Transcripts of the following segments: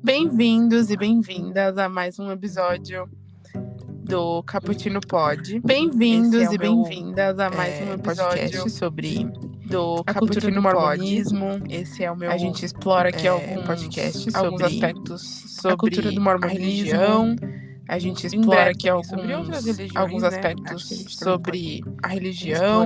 Bem-vindos e bem-vindas a mais um episódio do Cappuccino Pod. Bem-vindos e bem-vindas a mais um episódio sobre do a cultura do mormonismo. Esse é o meu. A gente explora aqui alguns aspectos sobre a cultura do mormonismo. A gente explora aqui alguns aspectos sobre a religião.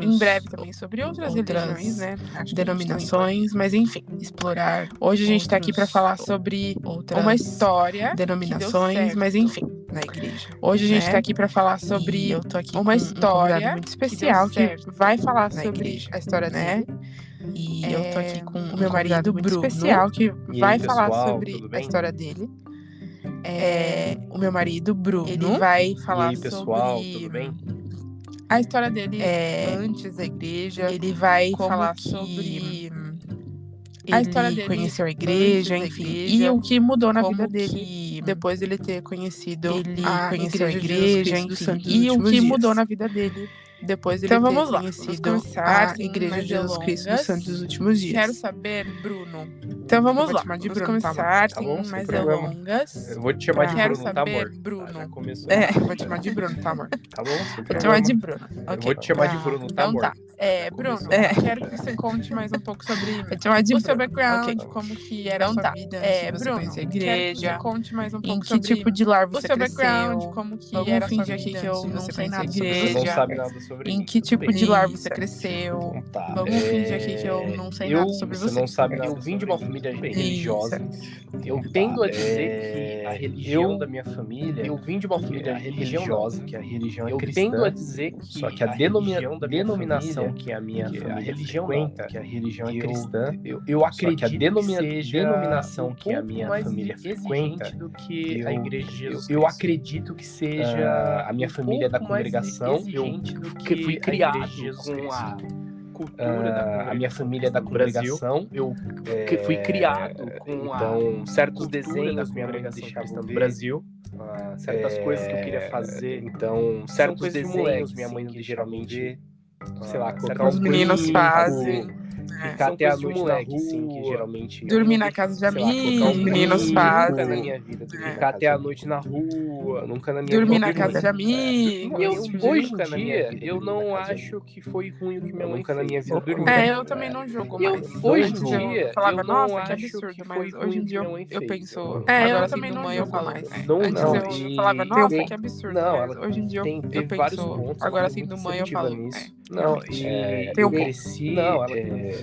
Em breve também sobre outras religiões, né? Denominações, mas enfim, explorar. Hoje a gente está aqui para falar sobre uma história, denominações, mas enfim, na igreja. Hoje a gente está aqui para falar sobre uma história muito especial que vai falar sobre a história dele. E eu tô aqui com o meu marido Bruno, especial que vai falar sobre a história dele. O meu marido Bruno, ele vai falar sobre a história dele antes da igreja. Ele vai falar sobre a história dele, conheceu a igreja, enfim, e o que mudou na vida dele depois dele ter conhecido a igreja, enfim, e o que mudou na vida dele depois dele ter conhecido a igreja de Jesus Cristo dos Santos dos Últimos Dias. Quero saber, Bruno. Então vamos lá, vamos começar sem mais delongas. Eu vou te chamar de Bruno, saber, tá, amor? Bruno. Já começou. Vou te chamar de Bruno, tá, amor? Tá bom? Vou te chamar de Bruno. Eu vou te chamar de Bruno, tá, amor? Então tá. Bruno, quero que você conte mais um pouco sobre o seu background, como que era a sua vida antes de você conhecer a igreja. Quero que você conte mais um pouco sobre que tipo de lar você o seu cresceu. background, como que era a sua vida aqui que eu antes de não você sei conhecer a nada sobre igreja. você. Não sabe nada sobre Em mim. que tipo de lar você Isso. cresceu. Tá. Vamos fingir aqui que eu não sei nada sobre você. Você não sabe nada. Eu vim de uma família religiosa. Eu tendo a dizer que a religião da minha família. Eu vim de uma família religiosa, que a religião é cristã. Eu tendo a dizer que só que a denominação que a minha família frequenta, que a religião é cristã. Eu acredito que a denominação que a minha família frequenta do que a igreja de Jesus. Eu acredito que seja a minha família é da congregação. Eu fui criado com a cultura da a minha família é da congregação. Eu fui criado com então certos desenhos minha mãe deixava no Brasil, certas coisas que eu queria fazer. Então certos desenhos minha mãe geralmente, sei lá, colocar os meninos fazem. Ficar até a noite na rua, sim, que geralmente dormir na casa de amigos, os meninos fazem. Nunca na minha vida. Ficar até a noite na rua, nunca na minha vida. Dormir na casa de amigos. Hoje em dia, eu não acho que foi ruim o que minha mãe fez. Na minha vida. Eu também não julgo mais. Hoje em dia, eu falava, eu não nossa, que acho absurdo, que mas foi hoje em ruim dia o que minha mãe eu fez. penso. Agora, eu também não mãe, julgo eu mais. Não, Antes não. eu falava, nossa, que absurdo, não, mas hoje em dia eu teve vários penso. pontos. Agora, sendo mãe, eu falo. Não, eu cresci. Não,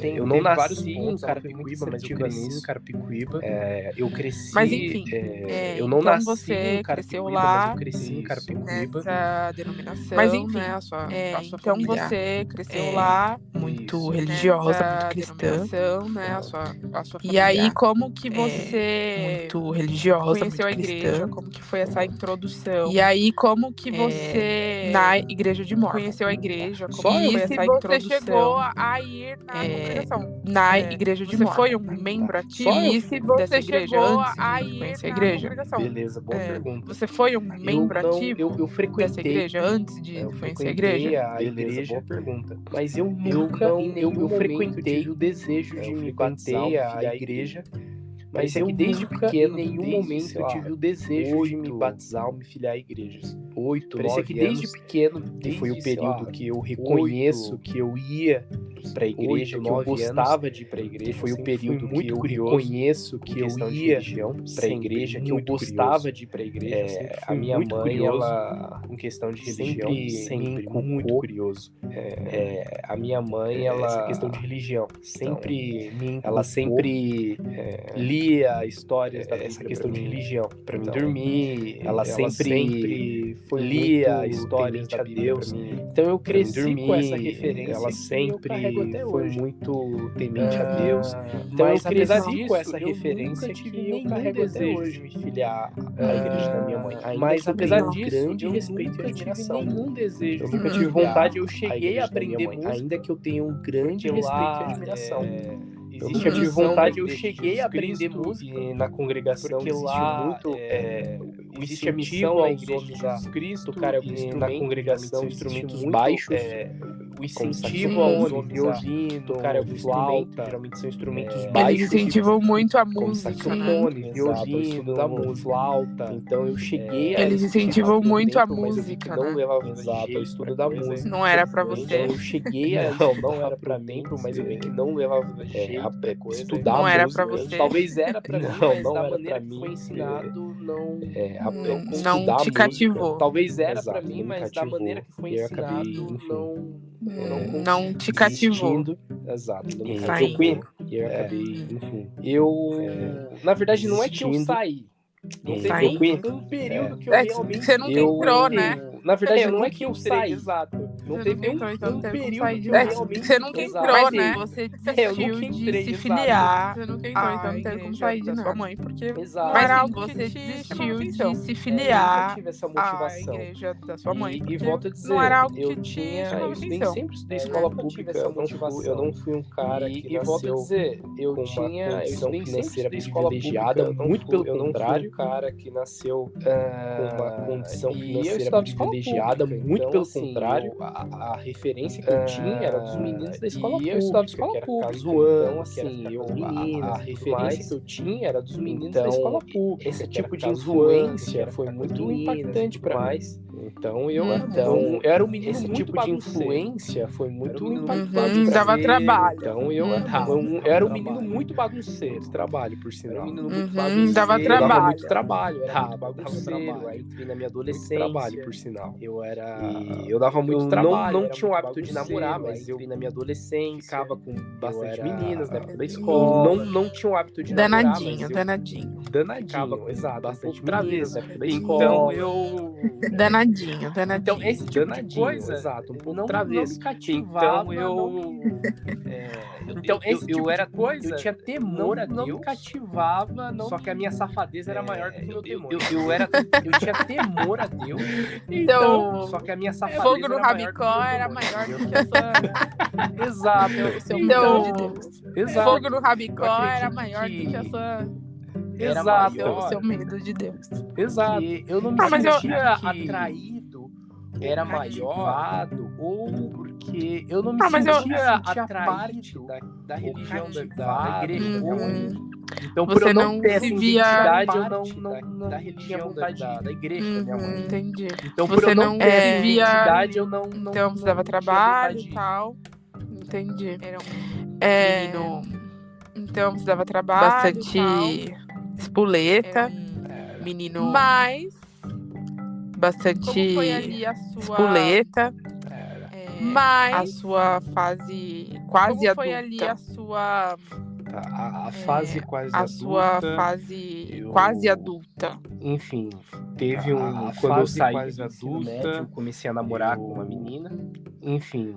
eu não nasci em Carapicuíba, mas eu cresci em Carapicuíba. Eu cresci. Mas enfim, eu não então nasci você em cresceu Carapicuíba, lá, mas eu cresci em Carapicuíba. nessa denominação, Mas enfim, né? A sua então família você cresceu lá, muito religiosa, muito cristã, né? A sua família. E aí, como que você muito religiosa, conheceu muito a igreja? cristã. Como que foi essa introdução? E aí, como que você na igreja de Mormon conheceu a igreja? Como Só foi essa você introdução chegou a ir na congregação? na igreja de Você Mormon. foi um membro ativo dessa igreja chegou antes a de ir conhecer a na igreja? congregação? Beleza, boa pergunta. Você foi um membro ativo eu frequentei dessa igreja antes de conhecer a igreja? Beleza, boa pergunta. Mas eu nunca, eu frequentei tive o desejo de me batizar a igreja. Mas eu desde pequeno, em nenhum momento eu tive o desejo de me batizar ou me filiar a igrejas. 8, 9 anos. Que desde pequeno, que foi o período que eu reconheço que eu ia para a igreja, que eu gostava de ir para a igreja. Foi o período que eu reconheço que eu ia para a igreja, que eu gostava de ir para a igreja. A minha mãe, ela, com questão de religião, sempre muito curioso. A minha mãe, ela, essa questão de religião, sempre ela sempre lia histórias da Bíblia, essa questão de religião para mim dormir. Ela sempre lia histórias da Bíblia para mim. Então eu cresci com essa referência. Ela sempre foi muito temente a Deus. Então eu cresci com essa referência que eu carrego até hoje de me filiar à igreja da minha mãe. Mas apesar disso, grande respeito e admiração. Nenhum desejo. Eu nunca tive vontade. Eu cheguei a aprender música, ainda que eu tenha um grande respeito e admiração. Eu nunca tive vontade, eu cheguei a aprender música e na congregação porque lá muito existe a missão aos homens a tocar alguns instrumentos, na congregação instrumentos baixos. o incentivo ao violino, tocar o flauta, geralmente são instrumentos baixos. Eles incentivam muito a como música. saxofone, violino, da música, flauta. Então eu cheguei a Eles incentivam muito a mas música, não né? levava jeito ao estudo da música. Não era pra você. Então eu cheguei a não era pra mim, mas eu vi que não levava jeito a estudar não era música. pra você. Talvez era pra mim, mas da maneira que foi ensinado não te cativou. Talvez era pra mim, mas da maneira que foi ensinado não te cativou. Exato. E eu acabei, enfim. Na verdade, não é que eu saí. Não teve um período que eu realmente... Você nunca entrou, né? Na verdade, não é que eu saí. Exato. Não teve um período que eu realmente... Você nunca entrou, né? Você desistiu de se filiar. Você nunca entrou, então não teve como sair da sua mãe, porque mas você desistiu de se filiar eu tive essa motivação. à igreja da sua mãe. E volto a dizer, não era algo que eu sempre estudei escola pública, eu não fui um cara que volto a dizer, eu estudei financeira privilegiada, muito pelo contrário, cara que nasceu com uma condição financeira privilegiada, muito pelo contrário, a referência que eu tinha era dos meninos da escola pública, eu estudava escola pública, então assim, a referência que eu tinha era dos meninos da escola pública. Esse tipo de influência foi muito impactante para mim. Então eu era um menino esse muito tipo de influência foi muito impactante. Dava trabalho. Então eu era um menino muito bagunceiro, trabalho por sinal. Era um menino muito bagunceiro. Dava trabalho. Dava muito trabalho, era muito bagunceiro. Aí entrei na minha adolescência. Trabalho por sinal. Eu dava muito trabalho. Não tinha o hábito de namorar, mas eu na minha adolescência ficava com bastante meninas na época da escola. Não tinha o hábito de namorar. Danadinho, exato. Bastante meninas na época da escola. Então eu Danadinho. Então, esse tipo de coisa, exato, um pouco travesso. Não me cativava, então, esse tipo de coisa, eu tinha temor a Deus. Não me cativava, não. Só que a minha safadeza era maior do que o meu temor. Eu tinha temor a Deus. Então, só que a minha safadeza fogo no rabicó era maior do que a sua... Exato. O seu medo de Deus. Exato. Fogo no rabicó era maior do que a sua... Exato. O seu medo de Deus. Exato. Eu não me sentia atraído, era maior, ou porque eu não me sentia atraído da religião da igreja. Então, por eu não ter essa identidade, eu não tinha vontade da igreja, minha mãe. Entendi. Então, por eu não ter essa identidade, eu não então, você dava trabalho e tal. Entendi. Menino... Então, você dava trabalho bastante espoleta. Menino... Mas... Bastante como foi ali a sua... espoleta. Mas... A sua fase quase adulta. Como foi ali a sua... A fase quase adulta. A sua fase quase adulta. Enfim, teve quando eu saí do ensino médio, eu comecei a namorar com uma menina. Enfim,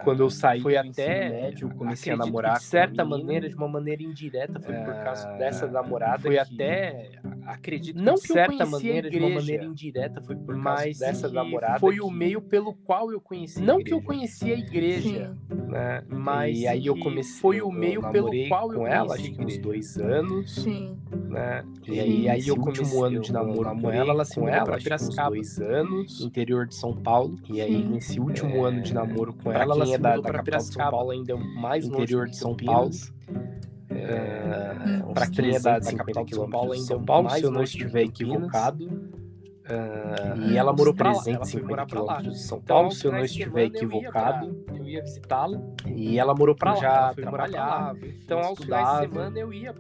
quando eu saí foi do ensino médio, eu comecei a namorar de certa maneira, de uma maneira indireta, foi por causa dessa namorada. Foi até, acredito, não que de certa maneira, de uma maneira indireta, foi por causa dessa namorada. Foi o meio pelo qual eu conheci. Não que eu conhecia a igreja, né? Mas e aí eu comecei. Foi o meio pelo qual eu conheci ela, acho que uns 2 anos. Sim. Né? E aí eu comecei último ano de namoro com ela se mudou para Piracicaba, 2 anos, interior de São Paulo. E aí nesse último ano de namoro com ela se mudou para Piracicaba, São Paulo, ainda mais interior de São Paulo. Para quem é da capital de São Paulo, ainda mais, se eu não estiver equivocado. E ela morou para 350 quilômetros de São Paulo, se eu não estiver equivocado. Eu ia visitá-la. E ela morou para lá, já trabalhava. Então, aos finais de semana eu ia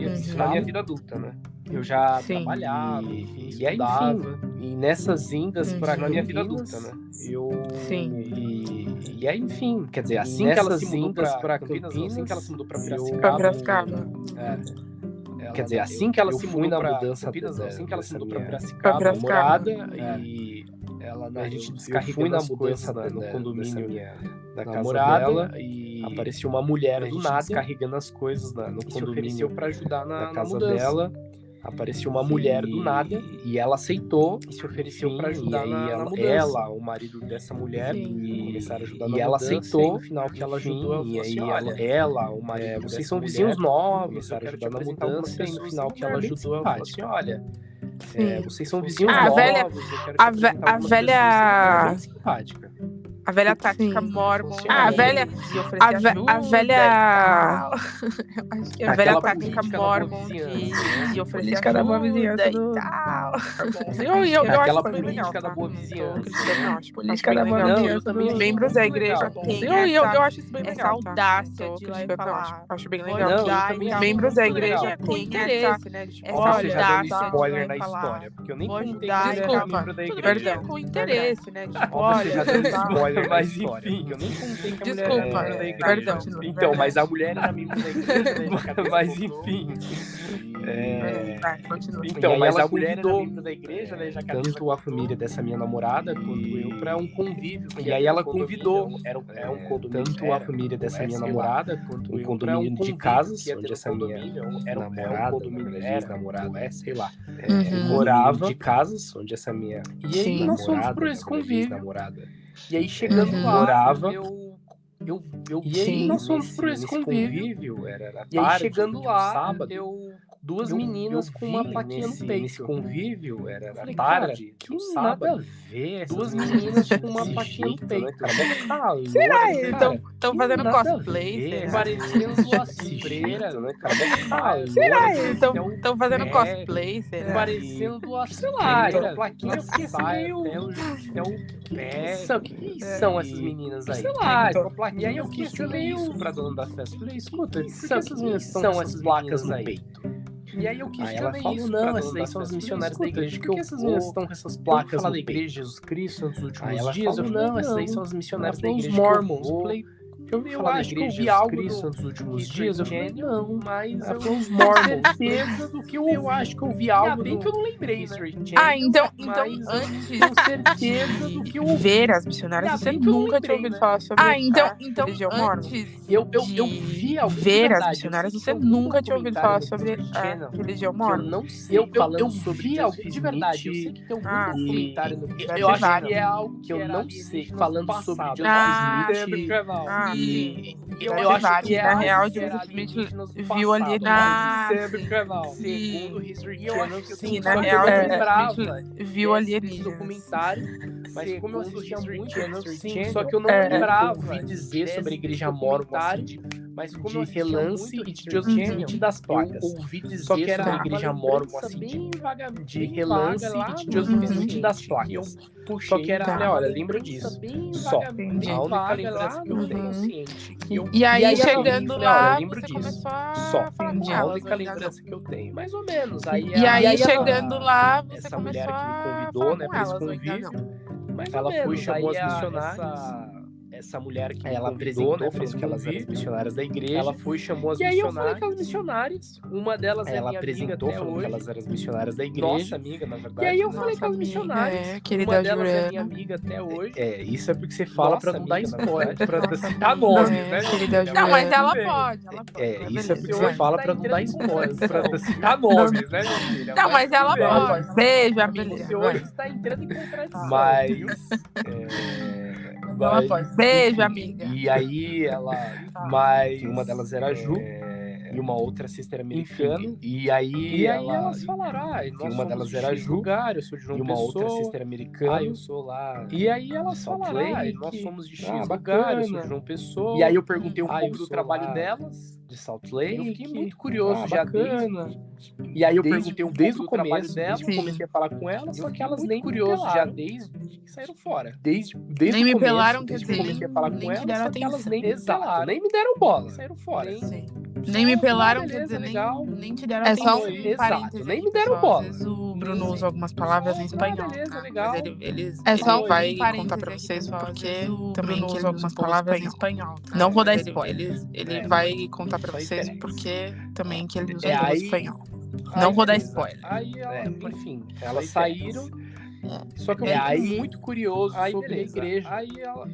visitar a minha vida adulta, né? Eu já trabalhava, e aí, enfim, e nessas indas para a minha vida adulta, né? E aí, enfim, quer dizer, assim que ela se mudou para Campinas, assim que ela se mudou para Piracicaba. Quer dizer, assim que ela se mudou na mudança, assim que ela se mudou para Piracicaba, namorada, e a gente descarregou na mudança no condomínio da casa dela, e apareceu uma mulher do nada descarregando as coisas no condomínio para ajudar na casa dela. Apareceu uma mulher do nada e ela aceitou e se ofereceu para ajudar na mudança. Ela, o marido dessa mulher, começaram a ajudar na mudança. E ela aceitou, no final que ela ajudou, e aí ela, o marido, vocês são vizinhos novos, começaram a ajudar na mudança, e no final que ela ajudou, ela falou assim, olha, vocês são vizinhos novos, eu quero te apresentar algumas pessoas bem simpática. A velha tática Mormon. A velha. A velha. Acho que a velha tática Mormon de oferecer ajuda da boa vizinhança e tal. Aquela política da boa vizinhança. Política da boa vizinhança. Os membros da igreja têm eu acho isso bem legal. essa audácia de lá e falar. Acho bem legal. Os membros da igreja têm interesse, né? essa Olha, já dando audácia spoiler de na lá e falar. história, porque eu nem contei que ajudar, ele era desculpa. membro da igreja. Perdão. Com interesse, né? Tipo, Olha, já dando spoiler na Mas história, enfim. porque eu nem contei que a Desculpa, mulher era da igreja. perdão. Então, mas a mulher era membro da igreja, né? Mas enfim. Continua. Então, aí mas ela a mulher era convidou membro da igreja, né? Já que tanto a família dessa minha namorada quanto eu para um convívio. E aí ela convidou Era um condomínio. tanto a família dessa minha namorada quanto um condomínio de casas onde essa minha namorada, ex-namorada, sei lá, morava, de casas onde essa minha E aí nós fomos namorada, por esse convívio. namorada, E aí chegando lá, morava. E aí nós fomos por esse convívio. Era E aí tarde, chegando lá, sábado, duas meninas com uma plaquinha no peito. Nesse convívio, era Falei, tarde, cara, um que sábado. nada a ver. Duas meninas com uma plaquinha no peito. Será? Estão fazendo cosplay? Será? Parecendo a freira, né, cara? Será? Estão fazendo cosplay? Será? Parecendo a freira. Plaquinha meio até o pé. O que são essas meninas aí? Sei lá, e aí eu questionei isso pra dona da festa. Falei, escuta, por que essas meninas são essas placas no peito? E aí eu questionei ela falou, isso. não, Essas aí são as missionárias da igreja. Por que essas vou. meninas estão com essas placas falar no da igreja de Jesus Cristo nos últimos ela dias? falou, Eu falei, não, essas aí são as missionárias da igreja. Os Mormons. Eu falei, eu falar da acho que eu igreja vi Jesus algo Cristo nos últimos History dias. Eu falei, Channel, não, mas ela eu falou, os tenho Mormons. certeza do que eu acho que eu vi algo. Ainda bem que eu não lembrei, né? Então Mas antes tenho certeza do que eu de ver as missionárias, Ainda você bem que eu não nunca tinha lembrei, ouvido né? falar sobre então religião Mormon? Eu vi algo. Ver de as verdade, missionárias, eu sei você que tem nunca tinha ouvido falar documentário sobre no History a Channel religião que eu Mormon? não sei. Eu vi algo de verdade. Eu sei que tem algum documentário no History eu acho Channel que é algo que eu não sei. Falando sobre Joseph Smith. Sim. Eu acho que é na real, algo que era Joseph Smith alienígenas do viu passado, alienígenas. segundo o History Channel, Sim, só na que real, eu não Joseph lembrava Smith viu desse alienígenas. documentário, mas como eu assistia muito History Channel, só Channel, que eu não lembrava ouvi dizer sobre a igreja Mormon, Mormon, assim, mas como eu de assistia relance muito e de History Joseph Channel, Smith das placas. eu ouvi dizer Só que era sobre a igreja uma Mormon, lembrança assim, bem vaga, de bem relance vaga lá e de no Joseph Smith inconsciente, das que placas. eu puxei, Só que era, falei, olha, uma lembro lembrança disso. bem Só. vaga, bem A única vaga lembrança lá que eu no tenho. inconsciente. E aí, ela chegando falei, lá, olha, lembro você disso. começou a Só. falar com A elas. única lembrança que eu tenho. mais ou menos. E aí, chegando lá, você essa começou mulher que me a convidou, falar né, com pra esse elas, ou ainda convívio, mais ela ou menos. foi, chamou Aí as missionárias. essa mulher que Ela me convidou, apresentou, né, falou que elas eram as missionárias da igreja. ela foi, chamou as E aí eu missionárias. falei com as missionárias. Uma delas é Ela minha apresentou, amiga até falou que hoje. elas eram as missionárias da igreja. Nossa amiga, na verdade. E aí eu Nossa falei com as amiga, missionárias. querida Uma delas é Juliana. minha amiga até hoje. Isso é porque você fala pra não dar amiga, na spoiler, verdade. pra Nossa citar amiga, nomes, né, né? querida Não, Juliana. mas ela tudo bem. pode. Isso é porque Hoje você fala tá pra não dar entrando em spoiler, confusão. pra citar nomes, né, minha filha? Não, mas ela tudo bem. pode. Beijo, Você amiga. hoje está entrando em contradição. Mas, Ela pode. Beijo, amiga. E aí ela. Mas Uma delas era a Ju e uma outra sister americana. E aí elas falaram, uma delas era a Ju lugar, eu sou de João e uma outra Pessoa. sister americana. Eu sou lá. E aí elas Salt falaram, Lake. nós somos de X Ah, lugar, bacana. eu sou de João Pessoa. E aí eu perguntei um eu pouco do sou trabalho lá delas. de Salt Lake. Eu fiquei muito curioso já bacana. E aí eu Desde- perguntei um desde pouco o do começo, trabalho delas, desde que comecei a falar com elas, só eu que elas fiquei nem muito curioso já pelaram. desde que saíram fora. Desde Nem o me começo, pelaram, quer desde dizer, que eu comecei a falar com nem elas, te deram só que elas atenção. nem me Exato, pelaram. nem me deram bola. Saíram fora. Sim. Nem me pelaram, beleza, quer dizer, legal. nem te deram É atenção. só um Exato, parênteses nem aqui, me deram pessoal. bola. Às vezes o Bruno usa algumas palavras em espanhol, beleza, tá? legal. Mas ele É só um vai parênteses contar pra aqui, vocês pessoal. porque Às vezes o também Bruno que ele usa usa algumas palavras em espanhol. Tá? Não vou dar spoiler. Ele vai contar pra Só vocês interessa. porque também que ele usa É, tudo aí- espanhol. Não vou dar beleza. spoiler. Aí, enfim, elas Só saíram. Só que eu É, fiquei aí- muito curioso sobre beleza. a igreja. Aí,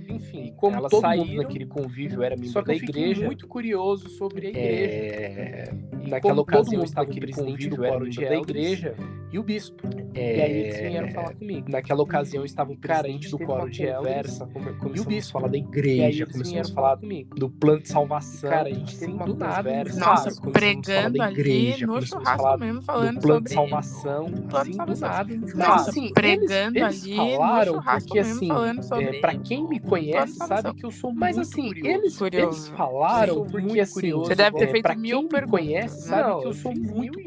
enfim, como Elas todo saíram, mundo naquele convívio era membro Só que da eu fiquei igreja. muito curioso sobre a igreja. Naquela como todo ocasião mundo estava o naquele presidente convívio do era quórum membro da da igreja. E o bispo. E E aí eles vieram falar comigo. Naquela ocasião estava o Cara, a presidente gente do teve quórum uma de conversa elders. e o bispo. Falar da E aí igreja, eles começamos vieram a falar falar comigo. do plano de salvação. Cara, a gente teve assim, uma do nada, conversa. Nossa, começamos a falar pregando da ali igreja, no começamos a churrasco falar mesmo, do falando plano sobre de salvação, plano de assim, do salvação. nada. Nossa, assim, pregando chegando ali no churrasco porque, mesmo, assim, falando sobre pra quem me conhece sabe que eu sou muito curioso. Eles falaram porque, assim, você deve ter feito pra 1000 quem me perguntas, conhece sabe que eu sou muito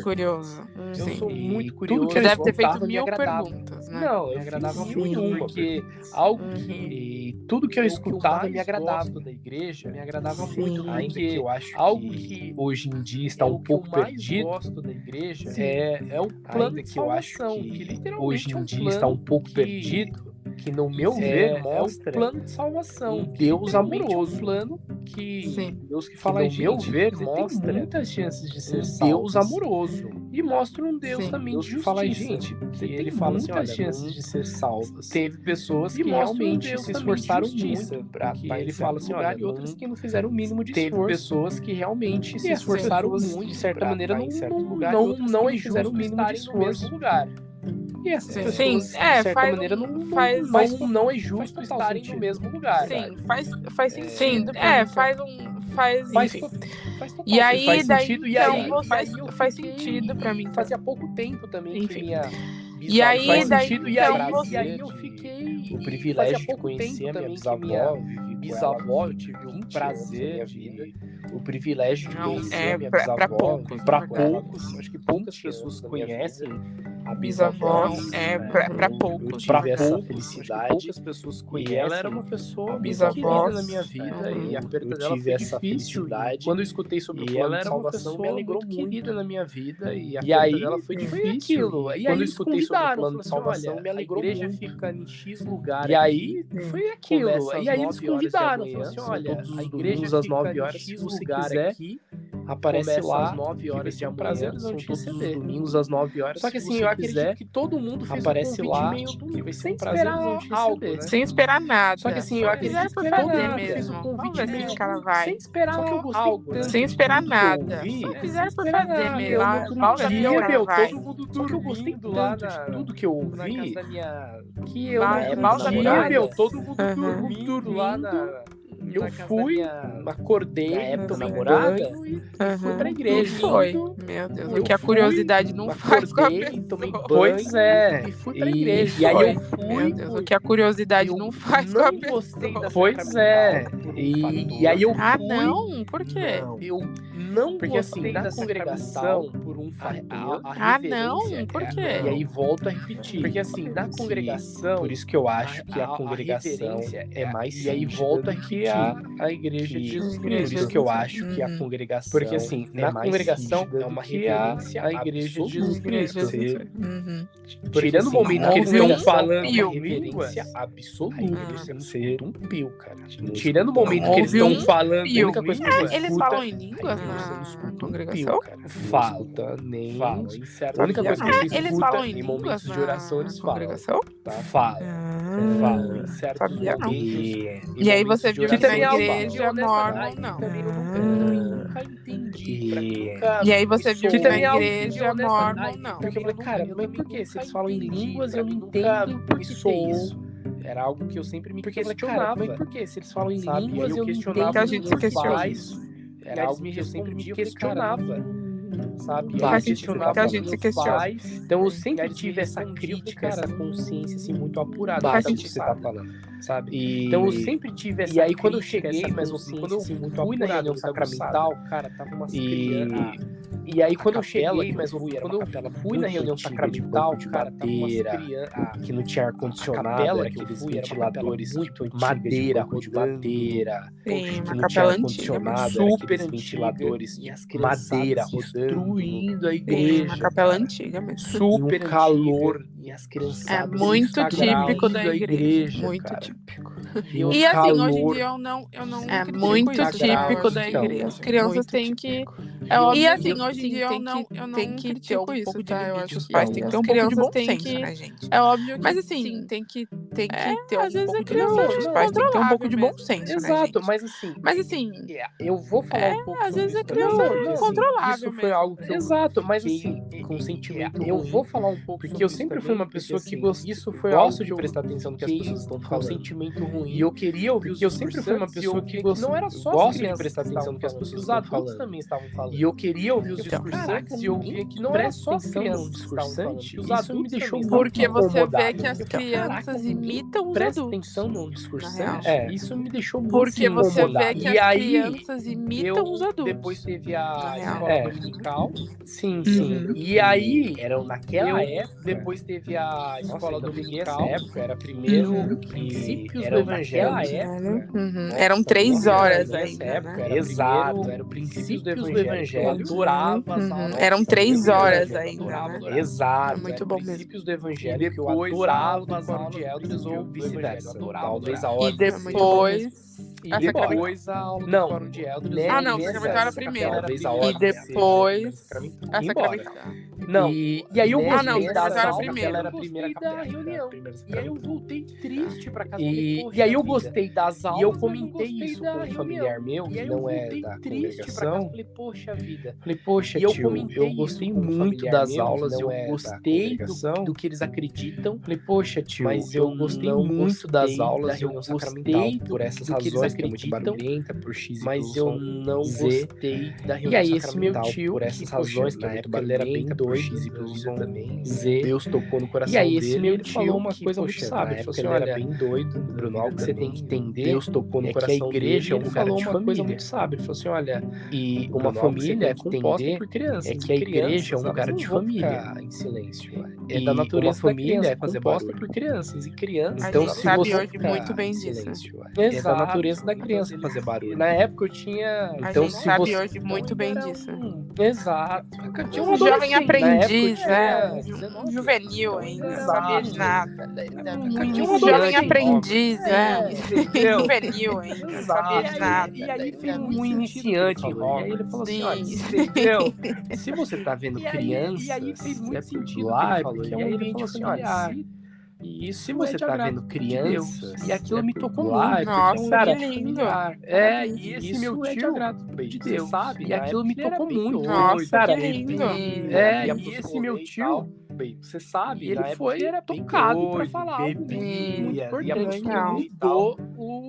curioso. Eu sou muito Tudo curioso. que você deve ter feito me 1000 agradava. perguntas, né? Não, eu agradava muito, porque algo que tudo que eu escutava me agradava da igreja, me agradava muito, ainda que eu acho algo que hoje em dia está um pouco perdido. Gosto da igreja é o plano de salvação, que literalmente hoje em dia está um pouco perdido. Que no meu ver mostra o plano de salvação, um Deus amoroso, um plano que Deus que fala, no meu ver mostra tem muitas chances de ser Deus amoroso e mostra um Deus também de justiça. Fala, gente, que ele fala assim, olha, chances de ser salvas. Teve pessoas que realmente se esforçaram muito para ele fala assim, olha, e outras que não fizeram o mínimo de esforço. Teve pessoas que realmente se esforçaram muito, de certa maneira não fizeram o mínimo de esforço no lugar. E essas pessoas, de certa maneira, não é justo estarem no mesmo lugar. Sim, faz sentido. E aí, faz daí, sentido, então, faz sentido pra mim. Fazia pouco tempo também que minha e aí, daí, e aí eu fiquei o privilégio de conhecer a minha bisavó, eu tive o prazer de o privilégio de conhecer a minha bisavó. Para poucos, acho que poucas pessoas conhecem a bisavó. Para poucos. Para essa felicidade. Poucas pessoas conhecem. E ela era uma pessoa muito querida na minha vida e a perda dela foi difícil. Quando eu escutei sobre o plano de salvação, me alegrou muito. Querida na minha vida e a perda dela foi difícil. E quando eu escutei sobre o plano de salvação, me alegrou muito. A igreja fica em X lugar. E aí foi aquilo. E aí eles convidaram, falaram assim, olha, a igreja às 9 horas, se você quiser aqui, aparece lá às 9 horas de prazer, são todos os domingos às 9 horas. Só que assim, eu acredito que todo mundo fez aparece um lá meio sem esperar algo, né? Sem esperar nada. Só que assim, eu acredito que todo mundo fez um convite meio sem esperar algo, né? Sem esperar nada. Só fizeram por fazer mesmo. Todo mundo dormindo. Só que eu gostei lá de tudo que eu ouvi. Que eu todo mundo dormindo lá na... Eu fui, acordei na namorada e fui pra igreja. Meu Deus, o que a curiosidade não faz com a pessoa. Tomei banho, pois é. E fui pra igreja. E aí eu fui. Meu Deus, o que a curiosidade não faz com a pessoa. Pois é. E aí eu fui. Ah, não? Por quê? Eu não porque assim, na congregação, por um fator. Ah, não? Por quê? E aí volto a repetir. Porque assim, na congregação. Por isso que eu acho que a congregação é mais. E aí volto a repetir. A igreja de Jesus Cristo. Por isso que eu acho que a congregação. Porque assim, na congregação é uma referência à igreja de Jesus Cristo. Tirando o momento que eles estão falando uma referência absoluta. Você não ser um pio, cara. Tirando o momento que eles estão falando. A única coisa que você eles falam em línguas na congregação? Falta, nem. Fala. A única coisa que você escuta em momentos de oração, eles falam. Falam em certos momentos. E aí você viu que na igreja mormon, não. Eu nunca entendi. E aí você viu que na igreja mormon, não. Porque eu falei, cara, mas por que? Se eles falam em línguas, eu não entendo por que isso. Era algo que eu sempre me questionava. Mas por que? Se eles falam em línguas, eu não entendo. Que a gente se questiona. Era algo que eu sempre me questionava. Sabe? Faz sentido que a gente se questiona. Então eu sempre tive essa crítica, essa consciência assim, muito apurada do que você tá falando, sabe? Então eu sempre tive essa. E aí quando eu cheguei, mas quando eu fui na reunião sacramental, cara, tava uma E aí quando eu cheguei, mas quando eu fui na reunião sacramental, cara, tava uma que não tinha ar condicionado, era aqueles ventiladores muito madeira, de madeira, que não tinha ar condicionado, super ventiladores de madeira destruindo a igreja. Uma capela antiga mesmo. Super calor. E as crianças. É muito típico da igreja. Muito típico. E assim, hoje em dia eu não é muito típico da igreja. As crianças têm que. E assim, hoje em dia eu não critico isso, tá? Eu acho que os pais têm que ter um pouco de bom senso, né, gente? É óbvio que. Mas assim, tem que ter um pouco de bom senso. Os pais têm que ter um pouco de bom senso, né, exato, gente? Mas assim. Eu vou falar um pouco. Às vezes a criança é incontrolável. Isso foi algo que. Exato, mas assim, com sentimento. Eu vou falar um pouco. Porque eu sempre fui uma pessoa que gosto de prestar atenção no que as pessoas estão falando. Sentimento ruim. E eu queria ouvir porque eu sempre fui uma pessoa que não era só gosto de prestar atenção no que as pessoas estavam falando. Os adultos também estavam falando. E eu queria ouvir os discursantes e eu via que não era só as crianças discursantes, os adultos me deixou muito Porque você incomodado. vê que as crianças imitam os Presta adultos. atenção no discursante. Na real. Isso me deixou muito Porque você incomodado. vê que E as aí, crianças imitam os adultos. depois teve a Na real. escola dominical. Sim. Uhum. E aí, naquela época, depois teve a escola dominical. Nessa época, era primeiro princípios era do evangelho. naquela época. Eram 3 horas Nessa ainda, época, né? era Exato, era o princípios do Eu evangelho. adorava as aulas. Eram 3 horas Eu ainda, adorava, né? adorava. Exato, É muito era bom mesmo. princípios do evangelho E que eu depois adorava as as aulas aulas de elders ou vice-versa. adorava. Talvez a E ordem depois... E a depois a aula do Não, fórum de elders. né, Ah, não, o nessa sacramental era época, primeiro. talvez a E ordem depois... a a sacramental. Não, E aí eu né, gostei não, o das sacramental era aulas, primeiro. ela era a Eu primeira gostei da capela, reunião. primeira E aí eu voltei triste pra casa. E aí eu gostei das aulas. E eu comentei gostei isso da com um reunião. familiar meu, E que aí não eu é voltei da triste pra casa. congregação. Falei, poxa vida. Falei, poxa, E eu tio, comentei eu isso gostei com um muito familiar das meu, que aulas, não eu é da gostei congregação. do que eles acreditam. Falei, poxa, tio, Mas eu eu gostei não muito gostei das da aulas, eu reunião gostei sacramental, por essas razões, que é muito barulhenta, por X e mas pelo eu som não Z. gostei da E reunião aí esse meu sacramental, tio, por essas que, razões, poxa, que é na muito época ele era bem barulhenta, por doido, X e pelo som também, Z. Deus tocou no coração E aí esse dele, meu ele tio, falou uma que, coisa muito poxa, sábia, na ele falou época assim, ele era olha, bem doido, Bruno, algo que você tem que entender Deus tocou no é que a coração igreja dele, é um lugar de uma família. coisa muito sábia. Ele falou assim, olha, E uma Bruno, algo que você família é tem que composta entender por crianças, é que a igreja é um crianças, lugar elas de não vão família. ficar em silêncio. É E da uma natureza família da é criança fazer composta barulho. por crianças, e crianças, A Então, gente se sabe você hoje ficar muito bem em disso. silêncio. É da natureza da criança fazer barulho. Na época eu tinha... A Então, gente se sabe você... hoje muito bem disso. Exato. Tinha Um jovem adolescente. aprendiz, Na época né? eu tinha 19 Um juvenil ainda, não sabia de nada. Tinha um Um jovem adolescente. aprendiz, né? Entendeu? Juvenil ainda, não sabia de nada. E aí fez Um muito iniciante sentido. em E aí ele falou assim, olha, Sim. entendeu? Se você tá vendo E aí crianças, fez muito sentido lá, o que ele é falou. porque é E um aí ele ambiente falou assim, familiar. olha, E isso se você tá vendo crianças, e aquilo me tocou lá, muito. é porque Nossa, é um que ambiente lindo. familiar. E esse Isso meu é de tio, agrado de Deus, sabe? E E aquilo me tocou muito. Nossa, Cara, que lindo. e esse meu tio, você sabe, ele foi tocado pra falar algo muito importante que legal.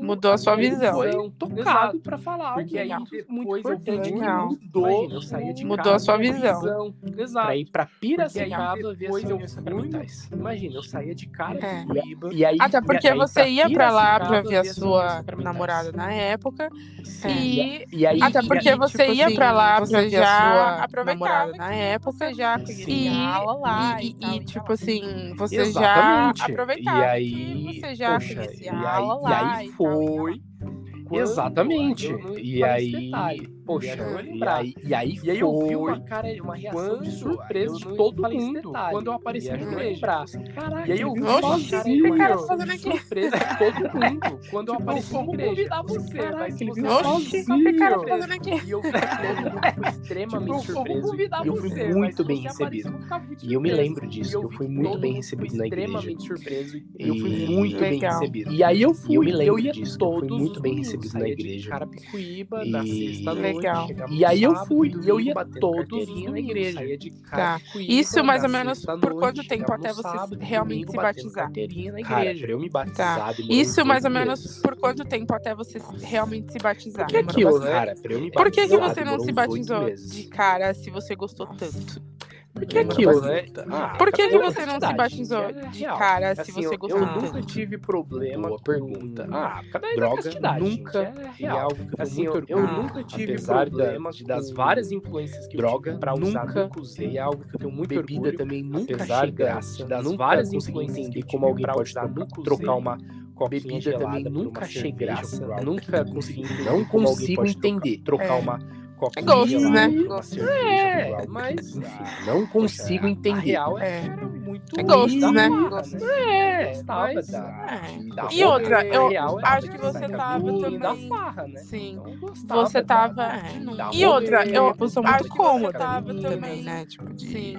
mudou a sua visão. Foi tocado pra falar algo Porque aí muito depois eu importante que Legal. mudou. Imagina, eu saía de Mudou a sua casa visão. Exato. pra ir pra Piracicaba Piracicaba ver as reuniões sacramentais. Imagina, eu saía de Carapicuíba. E aí, Até porque e aí você pra ia pra lá Piracicaba pra ver a ver as sua reuniões sacramentais. namorada na época. Sim. e aí Até porque você ia pra lá pra ver a sua aproveitava namorada que na época. você já conhecia a aula lá e tal, então, tipo assim, você Exatamente. já aproveitava E aí, que você já poxa, conhecia e a aula aí- lá e aí e tal, ia lá. foi. Exatamente. E aí, poxa, e aí eu vi foi uma reação de surpresa de eu não todo falei esse mundo detalhe. quando eu apareci na E igreja. Caraca, E aí eu vi Oxi, sozinho, o cara tá fazendo aqui? surpresa de todo mundo quando eu apareci na vamos igreja. convidar você, Caraca, mas ele você viu vai Oxi, sozinho. o que o cara tá fazendo aqui? E eu todo mundo ficou extremamente surpreso. E eu fui muito bem recebido. E eu me lembro disso, que eu fui muito bem recebido na igreja. Extremamente surpreso. E eu fui muito bem Legal. recebido. E aí eu E fui, eu me lembro ia disso, que eu fui todos muito os bem domingos, recebido na saía de igreja. Carapicuíba, E- na sexta-noite, Legal. chegava E aí eu sábado, fui, domingo, e eu ia batendo todos os carteirinha na domingos, igreja. saía de Tá. Carapicuíba, Isso mais na ou menos por sexta-noite, quanto tempo chegava até no você sábado, realmente domingo, se batendo batizar? carteirinha na Cara, igreja. pra eu me batizar, demorou Isso uns mais ou 8 menos meses. por quanto tempo até você realmente se batizar? Porque aquilo, né? Cara, pra eu me Por que batizar, você não demorou se uns 8 batizou meses. de cara se você gostou tanto? Porque aquilo, né? Por que eu- você não se verdade, batizou é de real. cara se Assim, você eu gostou Eu tanto? nunca tive problema Boa com pergunta. por causa da Droga, castidade, nunca, gente, é e real. algo que eu tenho Assim, muito eu orgulho. nunca tive Apesar problema das com várias influências que droga, eu tive pra usar, nunca, nunca usei. e é algo que eu tenho muito Bebida orgulho. também nunca Apesar achei graça. das Nunca várias consegui influências entender que como eu alguém tive pra pode usar, nunca trocar usei. uma coquinha Bebida gelada também por nunca uma achei cerveja, graça. por algo Nunca que, consegui enfim, entender não como alguém consigo pode entender. Trocar É. uma coquinha Gosto, gelada né? por uma Gosto. cerveja, por algo mas que, enfim, não consigo poxa, entender. A real É. era muito É gosto, da né? farra, Gosto. Gostava mas, da E outra, rolê, eu a real era acho que da você tava cabine, da também. farra, né? Sim. Então, eu gostava Você da- tava. da E outra, rolê, eu gostava acho da que você cabine, tava também, né? Tipo, de. Sim.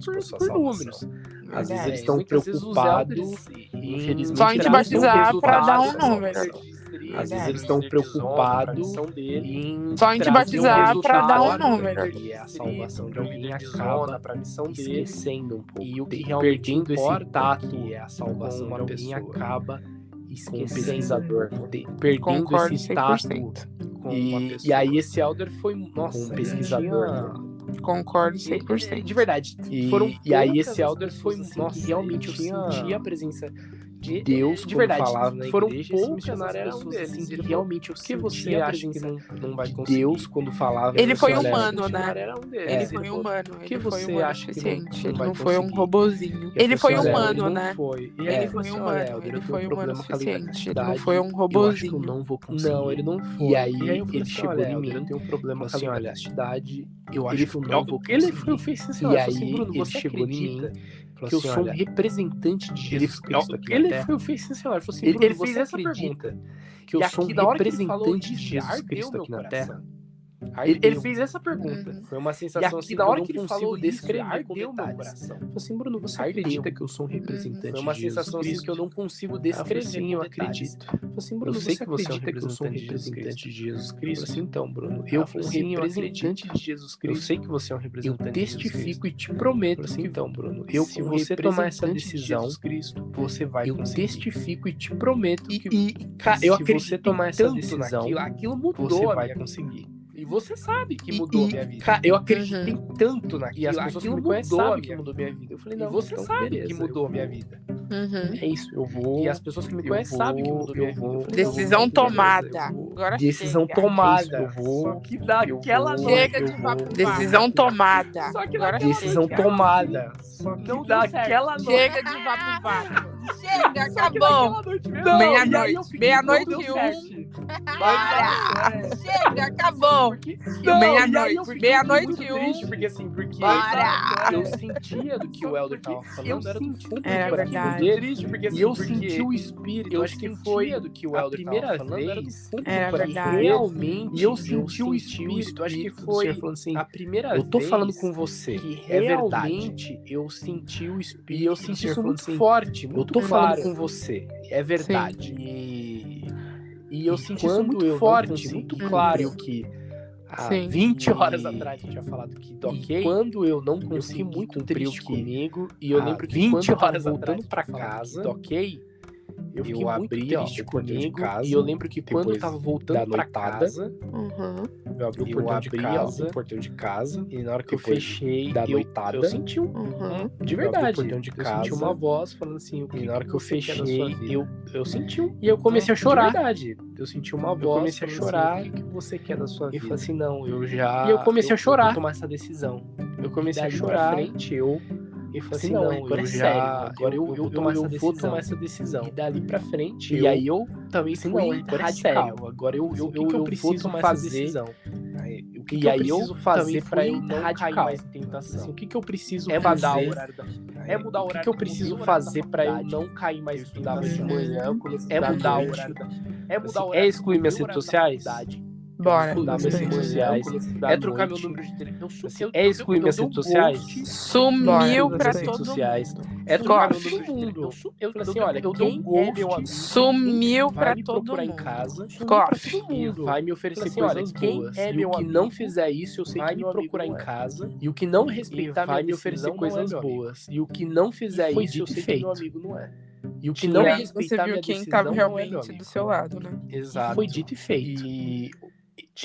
por números. Às vezes eles estão preocupados infelizmente. Só em te batizar pra dar um número. Às vezes eles estão preocupados em só em te batizar pra dar um número. E é a salvação de alguém acaba pra missão dele, esquecendo um pouco. E o que realmente perdendo esse tato é a salvação de alguém acaba esquecendo. Com o pesquisador. Perdendo esse tato com uma pessoa. E aí esse elder foi, nossa, com um pesquisador. Concordo 100%. De verdade. E aí esse elder foi, nossa, que realmente eu senti a presença de Deus, de verdade, falava na foram igreja, poucas missionário era um deles. assim, Que realmente eu que você acha que não vai conseguir? Deus, quando falava... Ele foi missionário, humano, né? Era um deles. Ele foi humano. Que Ele foi você humano acha que suficiente. não Ele vai não foi um conseguir? robozinho. E Ele foi assim, olha, humano, ele né? não foi. E Ele aí, foi assim, humano. olha, Helder, Ele eu tenho foi um humano problema com a suficiente. Ele não eletricidade, foi um eu acho que eu robozinho. não vou conseguir. Não, ele não foi. E aí eu falei ele assim, chegou olha, em Helder, mim, eu tenho um problema com a eletricidade, eu acho Ele que eu não vou conseguir. ele fez assim, E aí Bruno, ele você chegou em mim, acredita que eu assim, sou um olha, representante de Jesus Cristo aqui na ele Terra? fez assim, olha, falou assim, Ele Bruno, fez você essa acredita pergunta, que eu sou um representante de Jesus Cristo aqui na Terra? Ele fez essa pergunta. Foi uma E sensação aqui, assim, na eu hora não que ele consigo falou isso, descrever com ardeu meu detalhes. coração. Falei assim, Bruno, você Ardeu. acredita que eu sou um representante Foi uma de Jesus sensação assim, Cristo? que eu não consigo Aí eu falei descrever assim, com eu detalhes. acredito. Falei assim, Bruno, Eu sei você que você é um acredita que eu sou um representante representante de Jesus Eu Cristo? falei assim, Então, Bruno, eu eu fui falei assim, eu representante acredito. de Jesus Eu Cristo. sei que você é um Eu representante de Jesus Cristo. testifico e te prometo Assim, que então, Bruno, eu se como você tomar essa representante de decisão, Jesus Cristo, você vai eu conseguir. testifico e te prometo que Cara, eu se acredito você tomar essa tanto decisão, naquilo, aquilo mudou você a vai minha vida. conseguir. E você sabe que mudou a minha vida. Cara, eu acreditei Uhum. tanto E naquilo, as as pessoas pessoas que que me me conhecem mudou a sabem minha que mudou minha vida. Eu falei, E não, você então, sabe beleza, que mudou a minha vou- vida. Uhum. É isso, eu vou... E as pessoas que me conhecem sabem que mudou a minha vida. Eu falei, não, Decisão então, beleza, tomada. eu vou- Agora Decisão chega. tomada. eu vou- Só que daquela eu vou- Chega eu de vou- papo. Decisão tomada. Só que Agora naquela Decisão chega. tomada. Só que Não deu daquela certo. noite. Chega de vapo. Chega, Só que acabou. naquela noite mesmo. Não, Meia-noite. E aí eu fiquei, Meia-noite não e deu um. certo. Bora. Chega, acabou. Não, Meia-noite. e aí eu fiquei Meia-noite muito e um. triste, porque assim, porque Bora. eu sentia do que o Elder tava falando, era do fundo Era do verdade. coração dele. Triste, porque assim, E eu porque senti o espírito, eu acho que sentia foi do que o a Elder primeira tava falando, era do vez fundo Era do verdade. coração. realmente E eu senti o espírito, acho que foi do Senhor falando assim, a primeira eu tô vez falando com você, que é verdade. realmente eu senti o espírito. E eu senti do Senhor isso falando muito assim, forte, eu muito tô falando claro. com você, é verdade. E eu E senti isso quando muito eu não forte, consegui muito cumprir claro o que há Sim. 20 horas E- atrás eu tinha falado que E ok. quando eu não Eu consegui fiquei muito cumprir o triste que comigo. e eu há lembro que 20 quando eu tava horas voltando atrás pra eu falava casa, que ok. Eu fiquei muito abri, ó, triste o portão de comigo. casa, E eu lembro que quando eu depois tava da voltando pra noitada, casa, Uhum. eu abri o eu portão abri, de ó, casa. o portão de casa, E na hora que eu depois fechei da eu noitada, senti Uhum. de eu abri o verdade. portão de Eu casa, senti uma voz falando assim, o que e na hora que eu você quer da sua fechei, vida? eu senti um. e eu comecei a De chorar. verdade. Eu senti uma Eu voz. comecei a falando chorar. Assim, o que você quer da sua E vida? falei assim, não, eu já. E eu comecei a Eu chorar. vou tomar essa decisão. Eu comecei a Dali pra chorar. frente, eu. E Eu falei falei assim, não, agora eu é já. sério. Agora eu vou tomar essa decisão. vou tomar essa decisão. E dali pra frente. E aí eu também assim, fui não, agora é radical. sério. Agora eu, Assim, eu, o que eu, que eu eu preciso vou tomar fazer? essa decisão. O que E que eu aí eu preciso fazer também pra eu fui não cair radical. mais em tentação? Assim, o que que eu preciso É fazer? mudar o horário da É mudar o O horário. que eu preciso fazer pra eu não cair mais Eu em estudava de tentação? manhã, eu comecei a É estudar mudar à o noite. horário da É mudar assim, o horário. é excluir minhas meu redes horário da sociais? faculdade. Bora. Excluir minhas redes Excluir. sociais? É É trocar trocar meu meu número de telefone. Assim, é excluir minhas redes sociais? Sumiu Bora. pra Nas redes todo sociais. mundo. É trocar Gosto. meu número de telefone. Eu falei assim, olha, eu dou quem é ghost. meu amigo Sumiu vai pra me todo procurar em mundo. casa Gosto. e vai me oferecer Falei assim, coisas olha, quem boas. é E meu o que amigo não fizer isso, eu sei vai que me meu amigo procurar não em é. casa. E o que não E respeitar vai minha me oferecer decisão não é coisas meu amigo. boas. E o que não fizer Foi isso, eu dito sei e que meu feito. amigo não é. E o E que não aí você respeitar viu minha quem decisão tava não é meu realmente amigo. do seu lado, né? Exato. Foi dito e feito.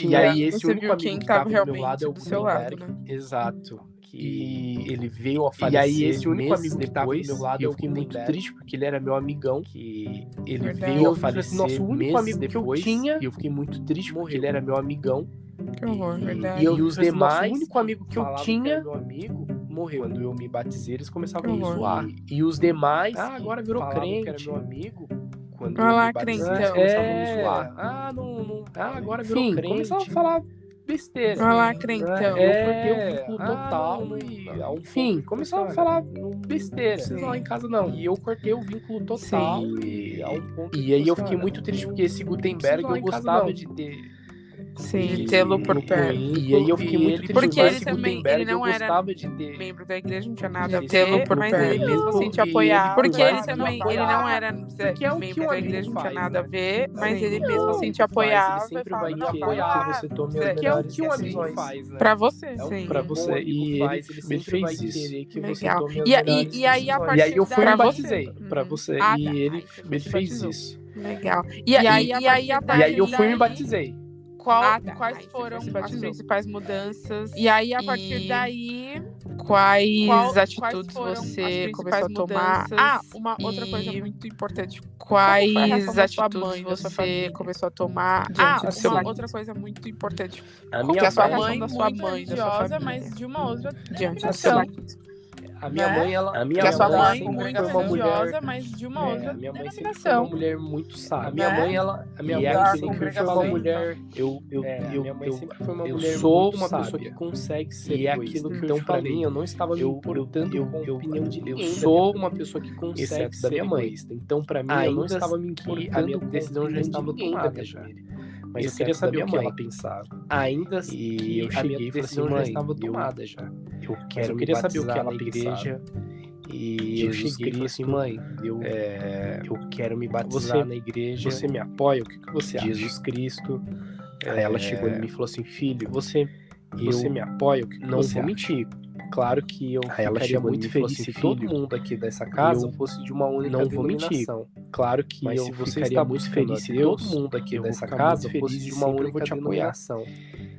E aí aí esse você único viu amigo quem que tava tava do meu lado realmente é o do seu lado, Gutenberg. né? Exato. E Que ele veio a E falecer. aí esse único meses amigo que tava do depois, meu lado e eu fiquei muito Gutenberg, triste porque ele era meu amigão. que ele Verdade. E veio eu a falei falecer assim, nosso único meses amigo depois, que eu tinha, e eu fiquei muito triste porque morreu. ele era meu amigão. Que horror, E, verdade. e os falei assim, nosso demais, único amigo que eu falavam tinha era meu amigo, morreu. Quando eu me batizei, eles começavam a Que me horror. zoar. E os demais, agora virou falavam que era crente. meu amigo. Quando Olha eu lá, me batizei, crentão. eles começavam a me zoar. Agora virou Enfim, crente. começavam a falar besteira. Olha lá, Né? crentão. Eu cortei o vínculo total. não, E, não. enfim, começavam a falar besteira. Sim. Não lá em casa, não. E eu cortei o vínculo total. Sim. E a um ponto. E aí eu fiquei muito triste porque esse Gutenberg eu gostava de ter. Sim, tê-lo por perto. E aí eu fiquei muito triste. Porque ele Mark também, Gutenberg, ele não eu era gostava de ter... membro da igreja, não tinha nada a ver, Tê-lo por mas perto. ele mesmo assim te E ele, apoiava. por Porque mais ele que também, apoiava, ele não era porque é o que membro um da amigo igreja, não tinha faz, nada a né? ver, mas Sim. ele mesmo assim te Ele apoiava e sempre falava, vai não, querer vai lá, que você tome as que é o melhores que um amigo decisões. faz, né? Pra você. Sim. Pra Um você. bom E amigo faz, ele sempre fez vai isso. querer que você Legal. tome as E melhores aí, decisões. a partir E aí eu fui e daí- me batizei. Pra Uhum. você. Ah, E tá. ele Aí você fez batizou. isso. Legal. E aí, a partir E aí eu fui e me daí, batizei. quais Aí você foram se as batizou. principais mudanças? E aí, a partir daí, Quais atitudes foram você as começou a principais tomar? mudanças? Uma outra coisa E muito importante. como foi a Quais reação da sua atitudes mãe, da sua você família? começou a tomar diante do seu uma batismo? outra coisa muito importante. A Como minha que a sua mãe- reação da sua mãe, da sua religiosa, família? mas de uma outra Diante do seu denominação. batismo. A minha Né? mãe, ela... A minha Que a sua mãe mãe sempre muito foi uma religiosa, mulher... mas de uma outra A minha mãe sempre foi uma denominação. mulher muito sábia. A minha mãe, ela... A minha E mãe a sempre foi uma congregação, mulher... a minha mãe sempre foi uma eu mulher sou muito uma pessoa sábia. que consegue ser E é egoísta. aquilo que Então, eu te pra falei, mim, eu não estava me importando com a opinião de ninguém. Eu sou uma pessoa que consegue exceto ser da minha mãe. egoísta. Então, pra mim, eu não Ainda estava me que importando a minha com decisão já opinião de estava ninguém tomada da minha já. família. Mas eu Exceto queria da saber minha o que mãe. ela pensava. Ainda E que eu a cheguei minha e falei assim, decisão já mãe, estava eu tomada já. Eu Mas eu queria saber o que ela pensava. E eu cheguei e falei assim, mãe, eu quero me batizar na igreja. Você me apoia? O que você acha? Jesus Cristo. Aí ela chegou em mim e falou assim, filho, você me apoia? O que não vou mentir. Claro que eu ficaria muito feliz se todo mundo aqui dessa casa fosse de uma única denominação. Claro que mas se você ficaria muito feliz se todo mundo aqui dessa casa fosse de uma única denominação.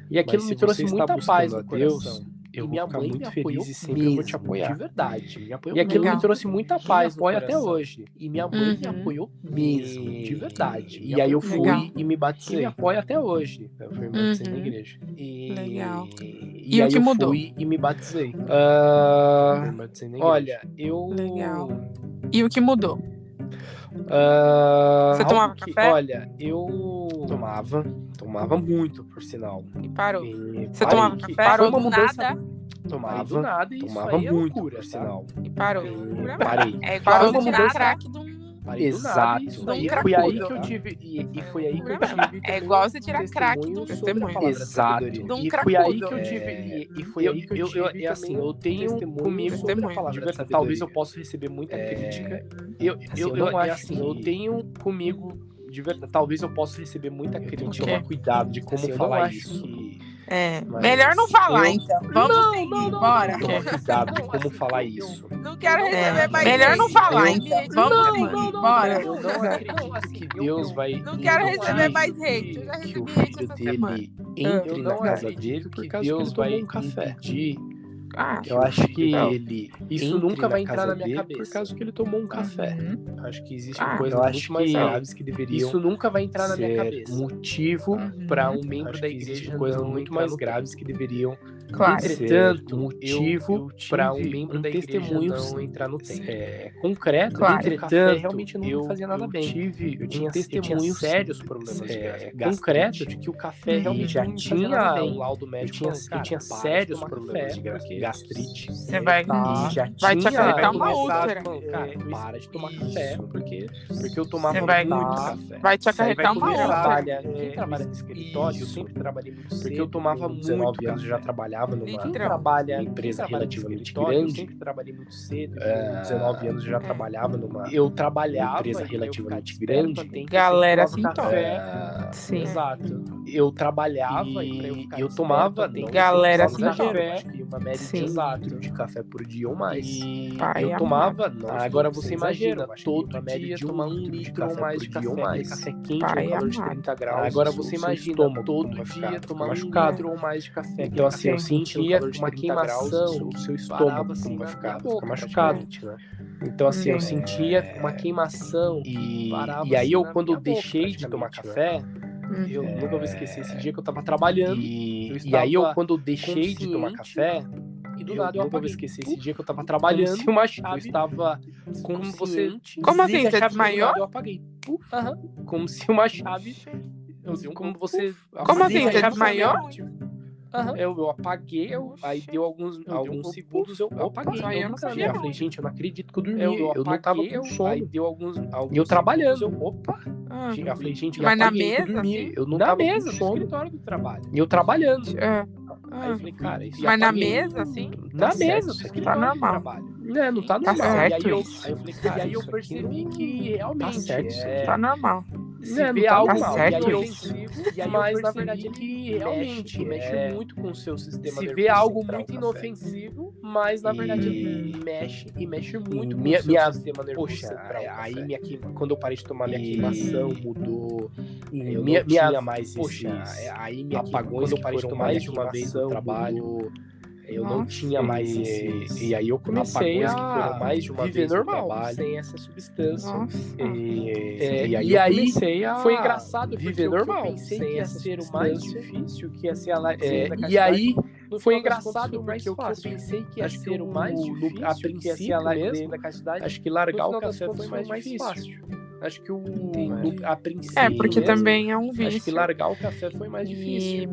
E aquilo me trouxe muita paz no coração. Eu vou ficar muito feliz e sempre eu vou te apoiar. De verdade. Me apoiou e aquilo Legal. me trouxe muita paz no coração. até hoje. E minha mãe me Uhum. apoiou mesmo, de verdade. E aí eu fui Legal. e me batizei. E me apoia até hoje. Eu fui me batizei na Uhum. igreja. Legal. E E o aí que eu mudou? fui e me batizei. Eu me batizei na igreja. Olha, eu... Legal. E o que mudou? Você tomava café? Olha, eu tomava muito, por sinal. E parou. E Você parei. tomava café? Parou Foi do uma mudança. nada? Tomava Do nada, e isso tomava aí é muito, loucura, por tá? sinal. E parou. E parei. É igual Parou você uma tirar mudança. crack de um... Parei do nada, e isso Exato. aí De um é foi aí cracudo. que eu tive e foi aí que eu tive É igual você tirar crack de um sobre a testemunho. palavra Exato. sabedoria. De um E foi aí que cracudo. eu tive e foi aí que eu tive é assim, eu tenho testemunho comigo sobre a testemunho. palavra de da verdade, sabedoria. talvez eu possa receber muita crítica. Eu não acho eu tenho comigo de verdade, talvez eu possa receber muita crítica. quê? Tomar cuidado de como Assim, eu falar não acho isso. É. Mas Melhor não falar, eu- então. Vamos seguir, bora. Tomar cuidado de como falar isso. Não quero Não, receber é, mais melhor hate. não falar, então. então. Vamos Não, seguir, bora. Eu não acredito que Deus vai Não quero receber impedir mais hate. Eu já que o recebi hate filho essa semana. dele entre Eu na não casa acredito dele por por causa causa que Deus ele tomou vai um café. impedir. Ah, Eu acho que Não, ele isso entre nunca vai na entrar casa na minha dele cabeça. por causa que ele tomou um café. uhum. Acho que existem Ah, coisas eu muito acho mais que graves que deveriam Isso nunca vai entrar na minha ser cabeça. motivo Uhum. para um membro Acho da que igreja existem coisas não muito entrar mais no graves que deveriam claro. Entretanto, ser motivo para um membro da igreja testemunho não entrar no templo. concreto. Claro. Entretanto, o café realmente não me fazia nada eu bem. tive Eu tinha testemunhos sérios problemas concretos de de que o café Uhum. realmente já não me fazia tinha nada bem. um laudo Eu médico. tinha, falando, cara, eu tinha para de sérios tomar problemas café, de porque gastrite. Você vai, E já vai te tinha acarretar uma começado úlcera. falando, cara, para de tomar café, Isso. porque eu tomava Você vai- muito café. Vai te Isso aí vai acarretar uma começar. úlcera. Quem trabalha no escritório, eu Isso. sempre trabalhei muito cedo. Porque eu tomava com 19 muito anos eu já trabalhava numa Litrão. empresa relativamente grande. Eu sempre trabalhei muito cedo. Com 19 anos eu já trabalhava numa Eu trabalhava empresa e pra eu relativamente ficar desperto, grande. tem que Galera sempre tomava sintosa. café. Sim. Exato. Eu trabalhava E e pra eu ficar eu desperto, tomava, tem não que Galera sempre tomava sintosa. café, acho que uma média Sim. de 1 litro de café por dia ou mais. E Pai eu amado. tomava, não Agora estou você sem imagina, exagero, acho que todo uma média dia de tomar 1 1 litro litro ou mais de café, mais. café quente, Pai um calor de amado. 30 graus. Agora o você seu imagina, estômago todo como vai dia ficar, tomar 1 machucado. litro ou mais de café. Então assim, eu Sim. sentia calor de uma 30 graus, queimação, o seu parava, estômago assim, como vai na ficar, boca, fica machucado. praticamente, né? Então assim, eu Sim. sentia uma queimação E parava, aí assim, eu na quando minha boca, deixei de tomar praticamente, café, Eu Uhum. nunca vou esquecer esse dia que eu tava trabalhando. e aí eu quando deixei de tomar consciente, café, E do eu nada eu nunca vou apaguei. esquecer esse dia que eu tava Como trabalhando, se uma eu chave estava como você consciente. Como assim, desliga a você chave do desmaiou? nada, eu apaguei. Aham. Como se uma chave. Como você. Como assim, desliga a você chave do desmaiou? nada. Eu apaguei, aí deu alguns segundos, eu apaguei. Aí eu não sabia Eu não. falei, gente, eu não acredito que eu dormi. Eu Eu não tava com sono. Aí deu alguns E eu trabalhando. segundos, Opa! Eu falei, gente, Mas na apaguei, mesa, eu dormi, assim? eu não Na tava mesa, com no sono. escritório do trabalho. E eu trabalhando. Aí eu Ah. falei, cara, isso Mas na apaguei. mesa, assim? Na certo mesa do isso aqui. escritório Tá do normal. trabalho. Né, não tá Tá normal. certo e aí isso. eu falei, cara, E aí eu isso aqui percebi não que realmente tá certo isso aqui. Tá normal. se Né, vê não tá algo normal. muito Tá certo inofensivo, mas na verdade que realmente mexe muito com o seu sistema se nervoso vê algo central, muito o café. inofensivo, mas na verdade E mexe muito com minha, o seu sistema nervoso poxa, central. o aí café. quando eu parei de tomar minha E- queimação mudou. E Eu minha- não tinha minha- mais poxa, aí apagões quando eu que parei de foram tomar mais de de uma uma vez vez no no trabalho, eu não Nossa. tinha mais E aí eu comecei apagões a que foram mais de uma viver vez no normal, trabalho. sem essa substância. Nossa. E aí E eu aí comecei a foi engraçado viver porque normal, eu pensei sem que ia essa ser o mais substância. difícil, que ia ser a saída da E castidade. aí No foi final das contas, engraçado foi o mais porque o que eu fácil. pensei que ia Acho que ser o mais difícil, a que ia ser princípio a lei mesmo, da castidade, acho que no largar final o das café contas foi mais difícil. fácil. Acho que Entendi. a princípio É, porque mesmo, também é um acho que vício. largar o café foi mais E difícil.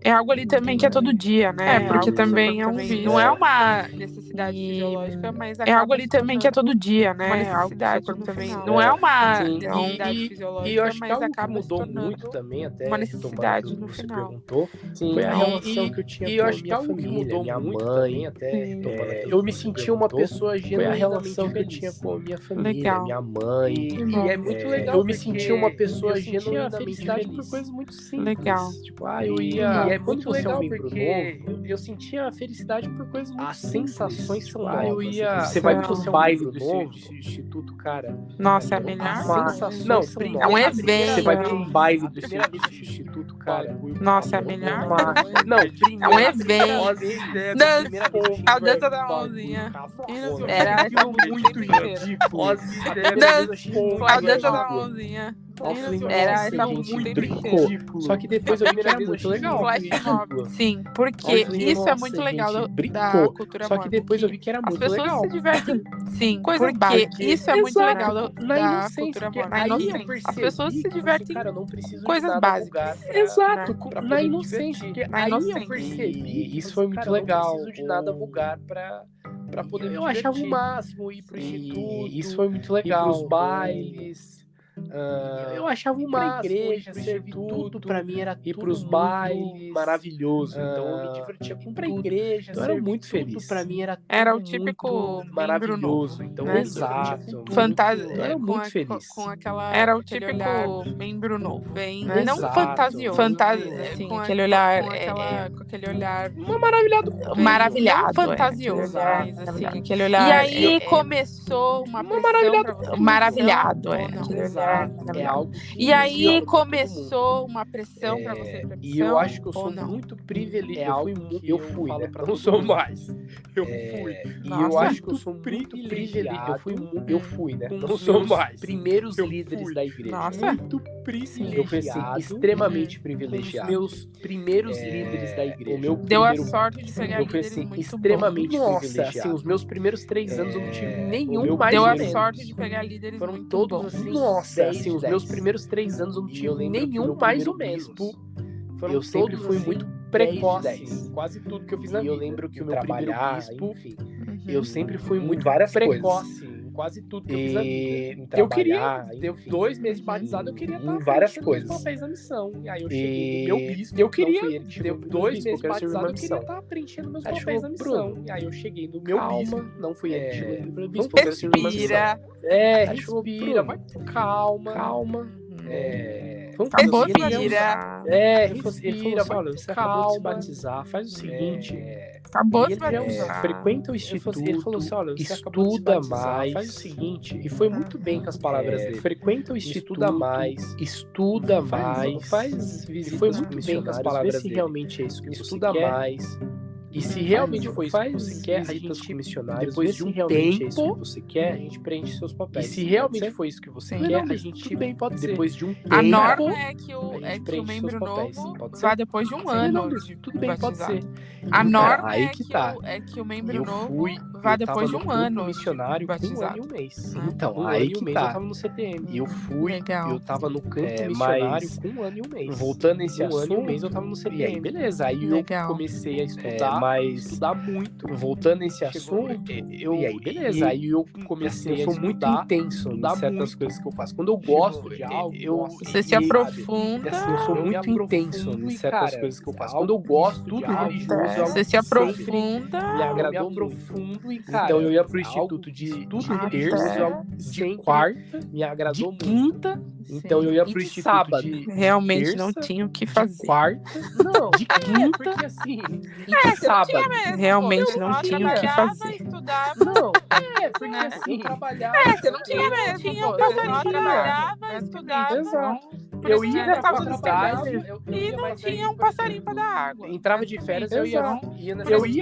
é algo ali também que é todo dia, né? É, porque também é um vício. Não é uma necessidade fisiológica, mas é algo ali também que é todo dia, né? Uma necessidade também. Não é uma Sim, necessidade fisiológica, e eu acho que mas algo que acaba se mudou tornando muito também, até uma retomando necessidade o que no você final. perguntou, Sim, foi a e- relação que eu tinha e com eu a acho que minha algo que família, mudou minha muito mãe, também, até retomando aquilo eu que me você senti uma perguntou, pessoa foi a genuinamente relação que eu feliz. tinha com a minha família, Legal. minha mãe. E é muito legal. Eu me senti uma pessoa eu sentia genuinamente felicidade feliz. por coisas muito simples. Legal. Tipo, eu E ia. é Quando muito você é um legal membro porque novo, eu sentia a felicidade por coisas muito as simples. sensações são Tipo, novas. eu ia. Você vai pro São. baile do novo, do instituto, cara. Nossa, é a as melhor sensações coisa. Não, são É um novas. evento. Você vai pro baile do primeira serviço de instituto, cara. Nossa, é a melhor Uma... coisa. Não, É um evento. Dança, A dança da mãozinha. Era essa muito muito ridículo. A dança da mãozinha. Era essa gente, muito brincou. ridículo. Só que depois eu vi que era muito legal. Flash mob. Sim, porque isso é muito legal da cultura Só que depois eu vi que era as muito pessoas legal. se divertem. Sim, Coisas porque básicas. isso é muito Exato, legal na da inocência, cultura porque moderna. Na aí eu inocência. As percebi pessoas se que, divertem cara, eu não preciso de coisas nada básicas. vulgar Exato, pra na poder inocência. divertir. Porque Na aí eu inocência. percebi. E isso foi muito cara, legal. Eu não preciso de nada vulgar pra poder me Eu achava o divertir. máximo ir pro instituto. E isso foi muito Ir legal. pros bailes. Eu achava o ir pra máximo, igreja, ir pro servir instituto, tudo pra mim era ir tudo pros muito bailes. maravilhoso. Então eu me divertia com pra tudo. igreja, Então eu era servir muito tudo feliz. pra mim era Era o tudo típico muito membro maravilhoso. novo, Então né? exato. Fantasia. Eu era muito feliz. Com aquela, era o típico membro novo, bem, né? Não Exato. fantasioso, assim, com aquele olhar, com aquele olhar maravilhado, não fantasioso, mas assim, aquele olhar. E aí começou uma pressão pra você, maravilhado, aquele olhar. É algo e aí começou uma pressão pra você ter E eu acho que eu sou não? muito privilegiado. É algo que eu fui, falo né? pra Não todo sou mundo. mais. Eu fui. E Nossa, eu acho que eu sou muito privilegiado. privilegiado. Eu fui, né? Não Com sou os mais. primeiros Eu líderes fui. da igreja. Nossa. Muito privilegiado. Eu fui assim, extremamente privilegiado. Com Meus primeiros líderes da igreja. O meu Deu a primeiro sorte de pegar eu fui líderes assim, muito extremamente bons. privilegiado. Assim, os meus primeiros 3 anos eu não tive nenhum Deu a menos. sorte de pegar líderes Foram muito todos bons. assim, Nossa, 10 assim, de os 10. meus primeiros 3 anos eu não tive nenhum meu mais ou primeiro menos. bispo, Eu sempre fui assim, muito 10 precoce. de 10. Quase tudo que eu fiz na E vida. eu lembro que o meu primeiro trabalhar, bispo, enfim, eu sempre fui muito várias precoce. coisas. Em quase tudo que eu fiz na vida. Eu Eu queria, trabalhar, deu enfim. 2 meses de batizado, eu queria estar Em várias preenchendo meus coisas. papéis da missão. E aí eu cheguei E no meu bispo. eu Eu queria, queria, deu 2 meses de batizado, eu queria estar preenchendo meus Aí papéis da chegou, missão. Bruno, E aí eu cheguei no meu calma, bispo. não fui ele que chegou no meu bispo, vamos eu quero servir uma missão. Respira. Aí chegou, Respira, Bruno, vai com calma. calma. Vamos Respira. fazer o seguinte. Ele Respira, falou, olha, você acabou de se batizar, faz o seguinte. Acabou E de ele batizar. frequenta o instituto, Ele falou assim, olha, você acabou de se estuda batizar, mais, faz o seguinte. e foi muito bem com as palavras dele. Frequenta o instituto, Estuda mais, estuda mais, faz visitas foi muito bem com as missionárias, palavras vê se dele. realmente é isso que Estuda você quer. mais. E se realmente foi isso que você quer, a gente, missionários, depois vê de se um realmente é isso tempo, que você quer. a gente preenche seus papéis. E se realmente Pode ser? foi isso que você Sim. quer, Não, a gente tudo bem, pode ser. depois de um tempo. A norma é que o gente preenche membro seus papéis. novo Pode vá ser? depois de um Sim, ano não, de tudo bem, pode batizado. ser. A norma Aí é que tá. que o membro Eu novo fui vá depois de um ano missionário com um ano e um mês. Então, aí que tá. Eu tava no CTM. Eu tava no campo missionário com um ano e um mês. Voltando esse assunto, ano e um mês eu tava no CTM. E aí, beleza. Aí eu comecei a estudar muito. Voltando esse assunto, e aí, beleza. Aí eu comecei a estudar. Eu sou muito intenso em certas coisas que eu faço. Quando eu gosto de algo, você se aprofunda. Eu sou muito intenso em certas coisas que eu faço. Quando eu gosto de algo religioso, você se aprofunda. Me agradou profundo e, cara, então eu ia pro instituto de estudo de terça, de quarta, me agradou de quinta. Então eu ia pro instituto sábado. Realmente terça, não tinha o que fazer. De quarta, não, de quinta, porque assim, de sábado. Mesmo, realmente não tinha o que fazer. Estudava. Não, porque assim, trabalhava. Você não tinha mesmo. Tinha um passarinho, trabalhava, estudava. Exato. Eu ia pra faculdade e não tinha um passarinho pra dar água. Entrava de férias, eu ia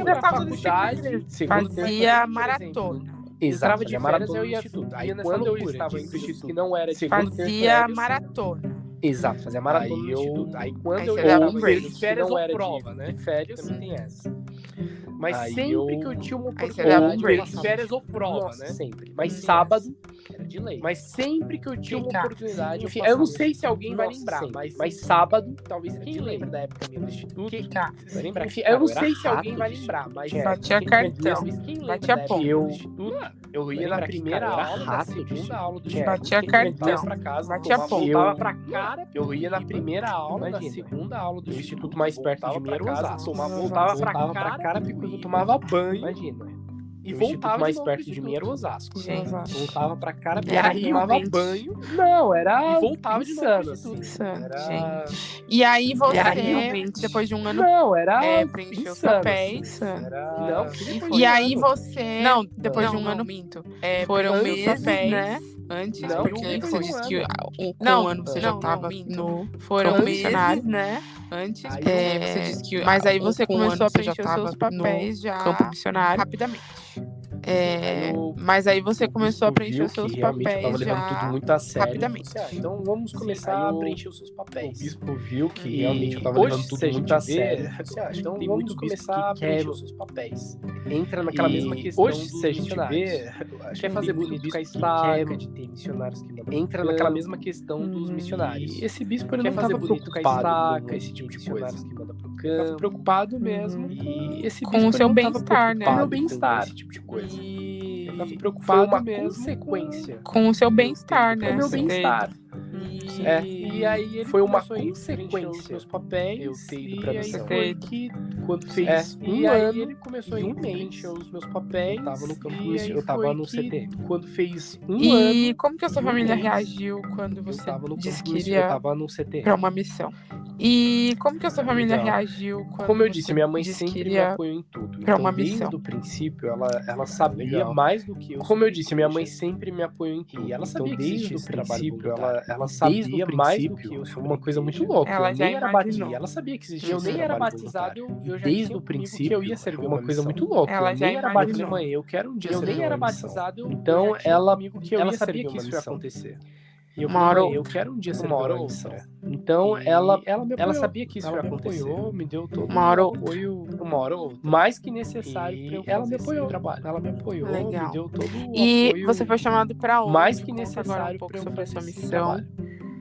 pra faculdade, fazia maratona. Exato, fazia maratona no instituto. Aí quando eu estava indo pro instituto que não era de fazia maratona. Exato, fazia maratona no instituto. Aí quando eu estava indo de férias ou prova, né? Férias também tem essa. Mas aí sempre que eu tinha uma oportunidade de férias ou prova, né? Sempre. Mas sábado era de lei. Mas sempre que eu tinha uma oportunidade, eu não sei se alguém vai lembrar, mas sábado, talvez quem lembra da época minha do instituto, vai lembrar. Eu não sei se alguém vai lembrar, mas batia cartão, batia ponto. Eu ia na primeira aula, na segunda aula do instituto, batia cartão, batia ponto. Voltava pra cara, eu ia na primeira aula, na segunda aula do instituto mais perto de mim era Osasco. Voltava pra cara, eu tomava banho. Imagina. E voltava mais perto de mim era Osasco. Voltava pra cara, tomava banho. Não, era. E voltava insano, assim. Gente. E aí você, depois de um ano, preencheu os papéis. Não, e aí você. Não, depois de um ano, minto. Foram meses, né? Antes, porque você disse que com um ano você já estava no. Foram meses, né? Antes, você disse que. Mas aí você começou a preencher os seus papéis já campo missionário rapidamente. Mas aí você começou a preencher os seus papéis já tudo muito a sério, rapidamente. Então vamos começar a preencher os seus papéis. O bispo viu que realmente eu estava levando tudo muito a sério. Então vamos começar a preencher os seus papéis. Entra naquela mesma questão. Hoje, se a gente vê, quer fazer bonito com a estaca, de ter missionários que mandam. Entra naquela mesma questão dos missionários. E esse bispo ele não estava preocupado com a estaca, esse tipo de coisa. Que manda pro campo. Estava preocupado mesmo. E esse com o seu bem-estar, né? Com o meu bem-estar, esse tipo de coisa. E eu tava preocupado foi uma mesmo consequência. Com o seu bem-estar, né? Com o meu bem-estar. E aí ele foi uma consequência dos meus papéis. Eu ter ido pra missão. Foi que quando fez um ano, ele começou a preencher os meus papéis. Eu tava no campo missionário, eu tava no CT. Quando fez um ano. E como que a sua família reagiu quando você disse que iria pra uma missão? E como que a sua família reagiu quando como eu disse, minha mãe sempre me apoiou em tudo. Pra uma missão. Desde o princípio, ela sabia mais do que eu. Como eu disse, minha mãe sempre me apoiou em tudo. E ela sabia que desde o princípio, ela sabia mais do que eu. Foi uma coisa muito louca. Ela eu já nem era batizado. Ela sabia que existia. Eu nem era batizado. Eu já desde o princípio eu ia servir uma coisa muito louca. Ela já nem era batizado. Mãe, eu quero um dia servir. Eu nem era batizado. Então ela sabia que isso ia acontecer. E eu falei, eu quero um dia ser uma hora ou outra. Então ela sabia que isso ia acontecer. Me deu todo o apoio, uma hora ou outra. Mais que necessário para eu ela me apoiou. Trabalho. Ela me apoiou, legal. Me deu todo o e apoio. E você foi chamado para onde? Mais que necessário um pouco sobre a sua missão.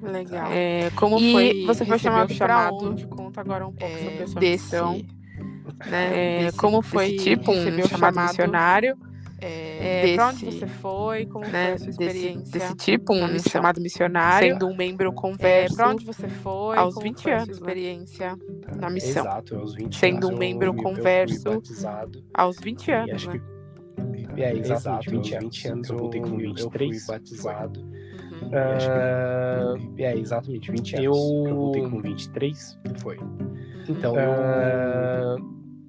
Legal. Como foi? Você foi chamado para onde? Conta agora um pouco sobre a sua missão. Né? Como foi receber o chamado missionário? Pra onde você foi? Como foi a sua experiência? Desse tipo, chamado missionário. Sendo um membro converso. Pra onde você foi? Aos 20 anos. Experiência na missão. Exato, aos 20 sendo um membro converso. Aos 20 anos, né? Exato, 20 anos. Eu voltei com 23. Eu fui batizado. Exatamente, 20 anos. Eu voltei com 23. Foi. Então,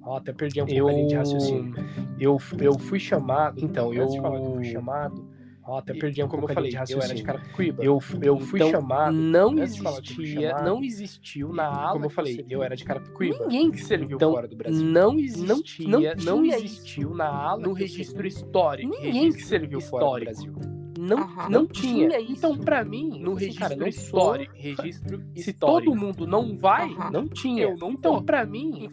até perdi um pouco ali de raciocínio. Eu fui chamado. Então, antes de falar que eu fui chamado. Até perdi um pouco ali de raciocínio. Eu era de Carapicuíba. Eu fui chamado. Não existiu na ala. Como eu falei, eu era de Carapicuíba. Ninguém que serviu fora do Brasil. Não existiu na ala. No registro histórico. Ninguém que serviu fora do Brasil. não tinha. Então, pra mim, no registro histórico, se todo mundo não vai, não tinha. Então, pra mim,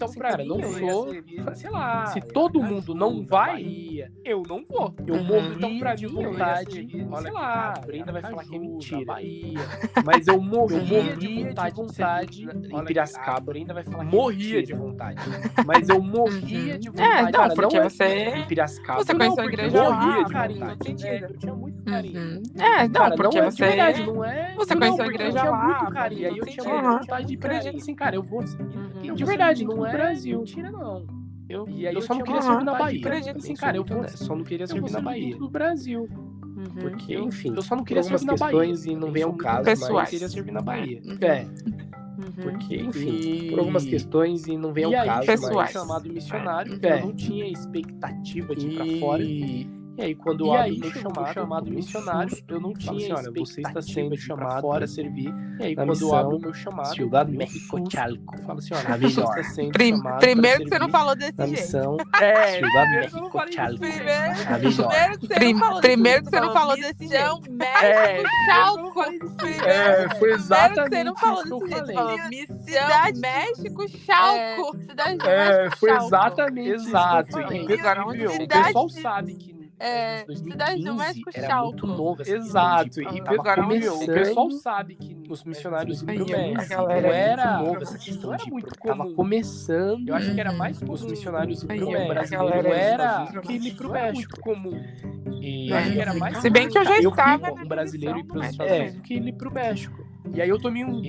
não sou, sei lá, se todo mundo não vai, eu não vou. Eu morro, então, pra mim, vontade, sei lá, a Brenda vai falar que é mentira. Bahia, mas eu morria de vontade em Piracicaba. Ainda vai falar que morria de vontade. Mas eu morria de vontade. Não, porque você em Piracicaba. Você conheceu a igreja lá, morria de vontade. Eu tinha muito carinho. Porque não você... de verdade, não é... Você conheceu a igreja lá. Eu tinha muito carinho. Aí eu tinha muita vontade de ir pra gente. Assim, cara, eu vou... De verdade, não é Brasil. Mentira, não. Eu só não queria servir na Bahia. Assim, cara, eu só não queria servir na Bahia. Do Brasil. Porque, enfim, eu só não queria servir na Bahia. E não vem ao caso, mas eu queria servir na Bahia. Porque, enfim, por algumas questões e não vem ao caso, mas eu fui chamado missionário, eu não tinha expectativa de ir pra fora. E aí, quando eu abro meu chamado missionário, eu não tinha você está sendo chamado para servir. E aí, quando eu abro meu chamado, Ciudad México, Chalco. Falo assim, olha, você está sendo chamado primeiro que você não falou desse jeito. Missão, Ciudad México, Chalco. Primeiro que você não falou desse jeito. México, Chalco. Foi exatamente você não falou desse jeito. Você falou Missão México, Chalco. Cidade de México, foi exatamente exato. O pessoal sabe que Cidade do México, era muito novo. Exato. E o pessoal sabe que os missionários iam pro México. Não era novo essa questão de ir. Tava começando. Eu acho que era mais os missionários iam pro México. Não era que ir pro México comum. E acho que era mais. Se bem que eu já estava um brasileiro ir pros Estados Unidos do que ir pro México. E aí eu tomei um.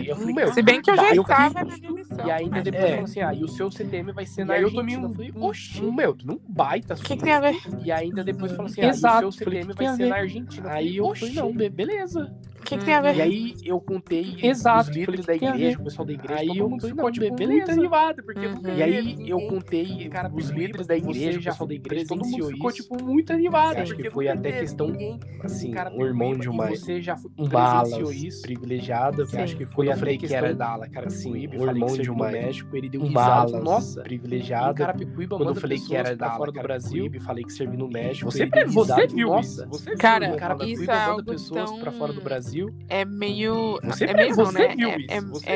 Eu falei, se bem que eu já estava na minha missão. E ainda depois falou assim: e o seu CTM vai ser na Argentina. Aí eu tomei um. Oxi, tu não baita. O que tem a ver? E ainda depois falou assim: o seu CTM vai ser na Argentina. Aí eu falei, não, beleza. O que tem a ver? E aí eu contei os líderes da igreja, o pessoal da igreja. Aí eu ficou muito animado, porque e aí eu contei os líderes da igreja, o pessoal da igreja, todo mundo ficou tipo muito animado. Acho que foi até questão, assim, um irmão de uma bala privilegiada, que acho que foi a falei que era da ala Carapicuíba, o irmão de uma México, ele deu risada, nossa, privilegiada. Carapicuíba, quando eu falei que era da fora do Brasil, falei que servi no México, você viu isso? Cara, isso é algo pessoas para fora do Brasil. É meio. Você viu isso?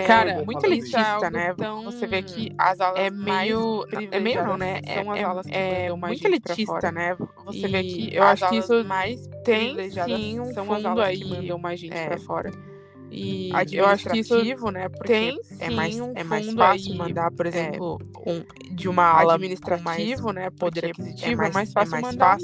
Cara, muito elitista, né? Você vê que as aulas é meio não, né? São as aulas que muito elitista, né? Você vê que eu acho que isso mais tem sim um fundo aí que mandam mais gente pra fora. E eu acho que isso né, porque tem é mais fácil aí, mandar, por exemplo, de uma aula administrativo, né, poder aquisitivo, é mais fácil mandar,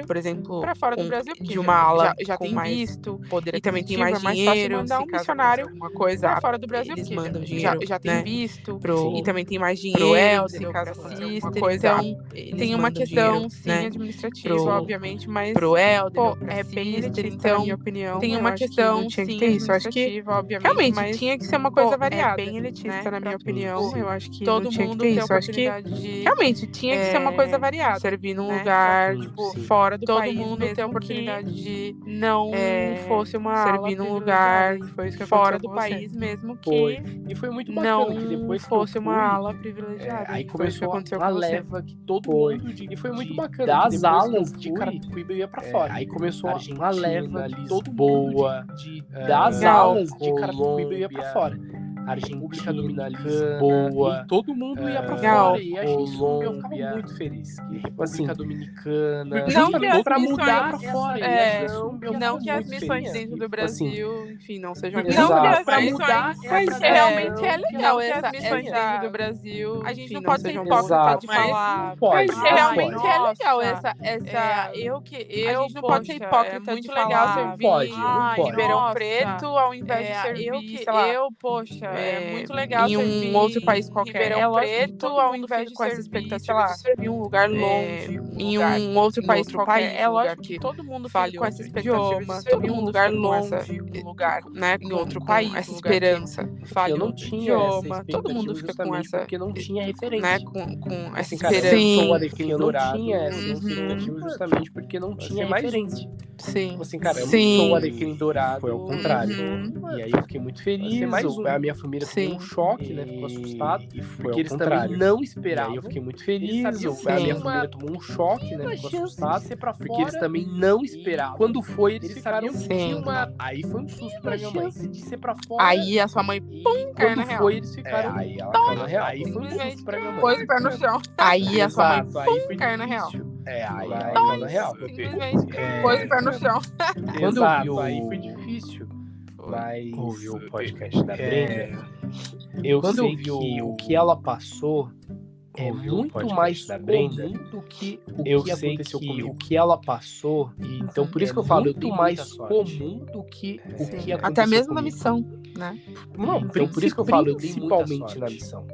por exemplo, para fora do Brasil, de uma aula já tem visto, poder e também tem mais dinheiro, mandar um missionário uma coisa para fora do Brasil, eles mandam dinheiro, já tem visto, e também tem mais dinheiro, se caso assista, coisa, então tem uma questão sim administrativa, obviamente, mas pro Elder, é bem elitista, então, na minha opinião, tem uma questão sim, isso acho que obviamente, realmente, mas tinha que ser uma coisa variada. É bem elitista, né? Na minha opinião. Eu acho que todo mundo tem isso. Acho que realmente tinha que ser uma coisa variada. Servir num lugar, tipo, fora do país. Todo mundo ter a oportunidade de não fosse uma servir num lugar fora do país mesmo que e foi muito bacana que depois fosse uma aula privilegiada. Aí começou a leva que todo mundo e foi muito bacana. Das alas de Carapicuíba ia pra fora. Aí começou a leva de Lisboa, das aulas de Carapicuíba ia pra fora. Argentina, Lisboa, e todo mundo ia pra fora. E achei isso, eu ficava muito feliz. Que República Dominicana, não pra mudar pra fora. Não que as missões dentro do Brasil, enfim, não sejam pra mudar, mas realmente é legal essas missões dentro do Brasil. A gente não pode ser hipócrita de falar. Mas realmente é legal essa. A gente não pode ser hipócrita de falar. Servir Ribeirão Preto ao invés de servir, sei lá, é muito legal em um outro país qualquer. Ribeirão Preto, ao invés de com essa expectativa de servir um lugar longe, em um outro país qualquer. É lógico que todo mundo fale com essa expectativa de servir um lugar longe, um lugar, né, em outro país, essa esperança. Eu não tinha idioma, todo mundo fica com essa, porque não tinha referência, né, com essa esperança. Eu não tinha essa expectativa justamente porque não tinha referência. Sim. Tipo assim, cara, eu não sou alecrim dourado. Foi ao contrário. E aí eu fiquei muito feliz. A minha família tomou um choque, né? Ficou assustado. Porque eles também não esperavam. E aí eu fiquei muito feliz. A minha família tomou um choque, né? Ficou assustado. Porque eles também não esperavam. Quando foi, eles ficaram tinha uma... Aí foi um susto pra minha mãe. De ser pra fora. Aí a sua mãe, pum, caiu na real. Quando foi, eles ficaram... Aí ela caiu na real. Aí foi um susto pra minha mãe. Pôs o pé no chão. Aí a sua mãe, pum, caiu na real. Aí ela caiu na real. Simplesmente pôs o pé no chão. Quando eu vi aí foi difícil. Mas ouvi o podcast da Brenda. Eu sei que o que ela passou é muito mais comum do que o que aconteceu comigo. O que ela passou, e então por isso que eu falo, muito mais comum do que o que aconteceu até mesmo comigo. Na missão, né? Não, então por isso que eu falo, eu dei principalmente na missão.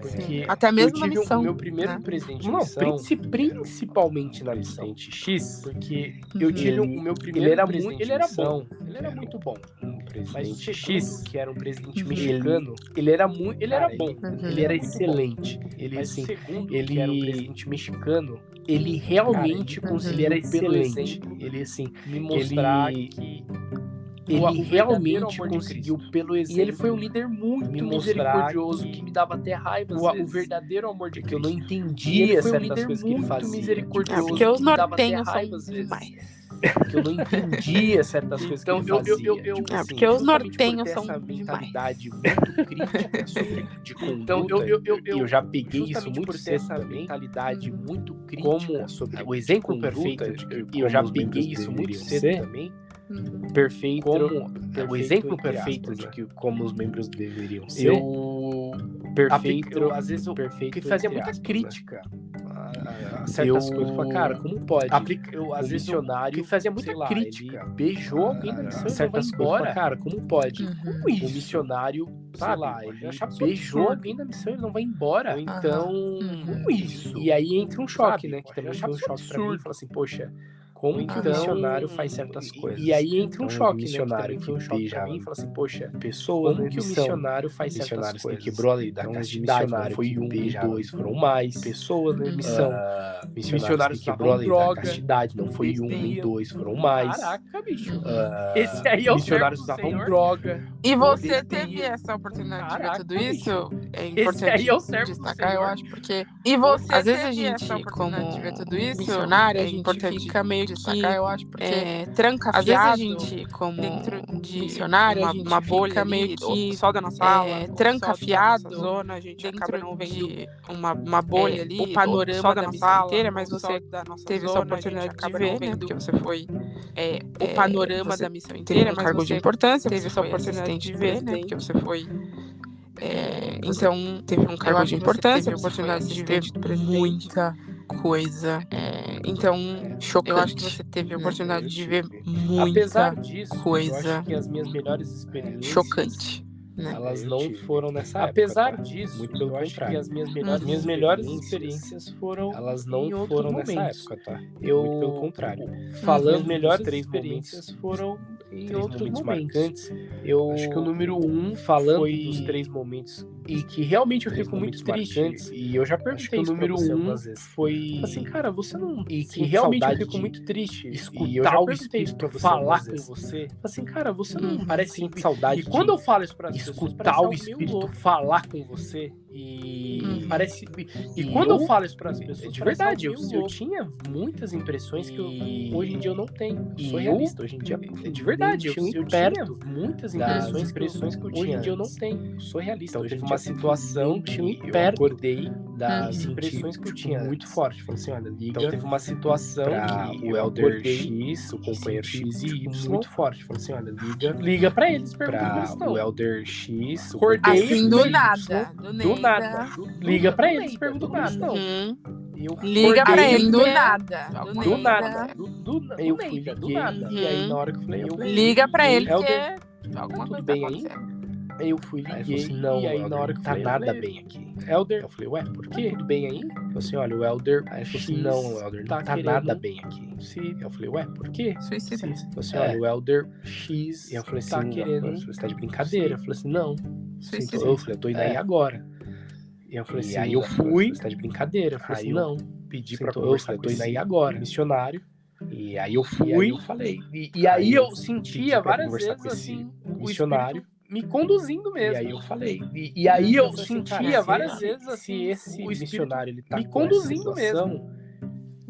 Porque até mesmo na missão. O meu primeiro presente de missão, principalmente na missão X, porque eu tive o meu primeiro presente de missão. Ele era muito bom. Mas o X, que era um presidente mexicano, ele era bom. Ele era excelente. Ele assim, ele era um presidente mexicano. Ele realmente conseguiu, ele era excelente. Ele assim, me mostrar que ele realmente conseguiu pelo exemplo. E ele foi um líder muito misericordioso que me dava até raiva. O verdadeiro amor de Cristo. Eu não entendia certas coisas que ele fazia. Misericordioso. Porque os nortenhos são demais. Porque eu não entendia certas coisas que ele fazia. Porque os nortenhos são essa mentalidade muito crítica de conduta. Então eu já peguei isso muito cedo. Essa mentalidade muito crítica sobre o exemplo perfeito. E eu já peguei isso muito cedo também. Perfeito, o exemplo perfeito de que como os membros deveriam ser. Às vezes que fazia muita crítica a certas coisas. Eu falei, cara, como pode? Às vezes missionário que fazia muita crítica, beijou alguém na missão, certas coisas. Falei, cara, como pode? Como isso? O missionário, sei lá, ele beijou alguém na missão e ele não vai embora. Ou então, como isso? E aí entra um choque, né? Que também foi um choque pra mim. Fala assim, poxa, como que o missionário faz certas coisas? E aí entra um choque, missionário, né? Que foi um choque pra mim e fala assim, poxa, pessoas, como que o missionário faz certas coisas? Quebrou a lei da castidade, não foi um, dois, foram mais. Pessoas na missão. Missionários quebrou a lei da castidade, não foi um nem dois, foram mais. Caraca, bicho. Esse aí é o missionários usavam droga. E você teve essa oportunidade de ver tudo isso? É importante destacar, eu acho, porque... E você às vezes a gente, como missionário, a gente fica meio destacar, eu acho, porque tranca às vezes a gente, como dentro de missionário, uma bolha meio que só da nossa sala, tranca afiado, zona, a gente acaba não vendo uma bolha ali, o panorama da missão inteira, mas você teve essa oportunidade de ver, né, porque você foi o panorama da missão inteira, mas cargo de importância, teve essa oportunidade de ver, né, porque você foi então teve um cargo de importância, teve a oportunidade de ver muita coisa. Então, chocante. Eu acho que você teve a oportunidade de ver muita coisa. Eu acho que as minhas melhores experiências chocante, né? Elas não foram nessa época. Apesar disso, muito pelo contrário. As minhas melhores experiências foram elas não foram nessa época, tá? Muito pelo contrário. Falando as melhores experiências foram em outros momentos marcantes. Eu acho que o número 1 falando dos 3 momentos e que realmente eu fico muito triste. E eu já perguntei isso pra você algumas vezes. Foi assim, cara, você não... E que realmente eu fico muito triste. Escutar o Espírito falar com você. Assim, cara, você não parece muito saudade. E quando eu falo isso pra você, escutar o Espírito falar com você e parece... E quando eu falo isso para as pessoas, de verdade, eu tinha muitas impressões que hoje em dia eu não tenho. Eu sou realista, hoje em dia, de verdade, eu tinha muitas impressões que hoje em dia eu não tenho. Eu sou realista. Então teve uma situação que eu acordei das impressões que eu tinha muito forte. Falei assim, olha, liga. Então teve uma situação que o Elder X, o companheiro X e Y muito forte. Falei assim, olha, liga pra eles, pergunta o Elder X, acordei assim, do nada. Liga pra eles, pergunta como eles estão. Liga pra ele do nada. Do nada. Eu fui, liguei, e aí na hora que eu falei, liga pra ele que alguma coisa bem aí. Aí eu fui, liguei, e aí na hora que tá nada bem aqui. Elder, eu falei, ué, por quê? Tudo bem aí? Eu falei assim, olha, o Elder... Aí ele falou assim, não, Elder, não tá nada bem aqui. Eu falei, ué, por quê? Suicídio. Eu falei assim, olha, o Elder X... E eu falei assim, tá querendo... Você tá de brincadeira? Eu falei assim, não. Eu falei, eu tô indo aí agora. E eu falei assim, aí eu fui... Você tá de brincadeira? Eu falei assim, não. Pedi pra conversar, eu tô indo aí agora. Missionário. E aí eu fui e falei. E aí eu sentia várias vezes, assim, o missionário me conduzindo mesmo. E aí eu falei. E aí eu sentia várias vezes, assim, esse missionário ele tá me conduzindo mesmo.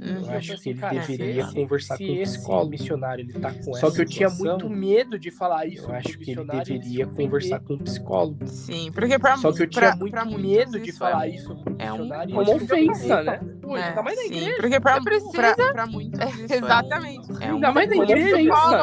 Eu acho que ele deveria conversar com o psicólogo. Missionário, ele tá com Só que eu tinha muito medo de falar isso. Eu acho que ele deveria conversar com o psicólogo. Sim, porque pra Só que eu tinha muito medo de falar isso pro missionário. Uma ofensa, né? Pô, ainda mais na igreja. Porque pra muitos exatamente. Ainda mais na igreja,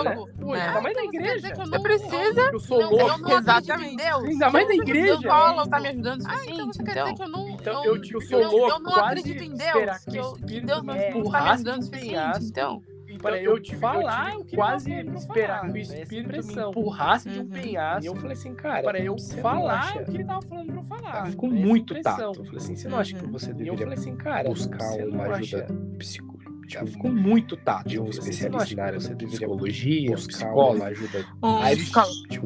né? Pô, ainda mais na igreja. Você precisa. Eu sou louco. Exatamente. Ainda mais na igreja. Paulo tá me ajudando o suficiente. Então você quer dizer que eu não. Então eu sou louco. Eu não acredito em Deus. Que Deus não tá me ajudando o suficiente. Então. Para eu te falar, eu quase esperar que o Espírito me empurrasse de um penhasco. E eu falei assim, cara, para eu falar o que ele tava falando pra eu falar. Ficou muito tato. Eu falei assim, você não acha que você deveria eu falei assim, cara, buscar uma ajuda psicológica? Ficou muito tato. De um especialista na área de psicologia, buscar uma ajuda. Aí de um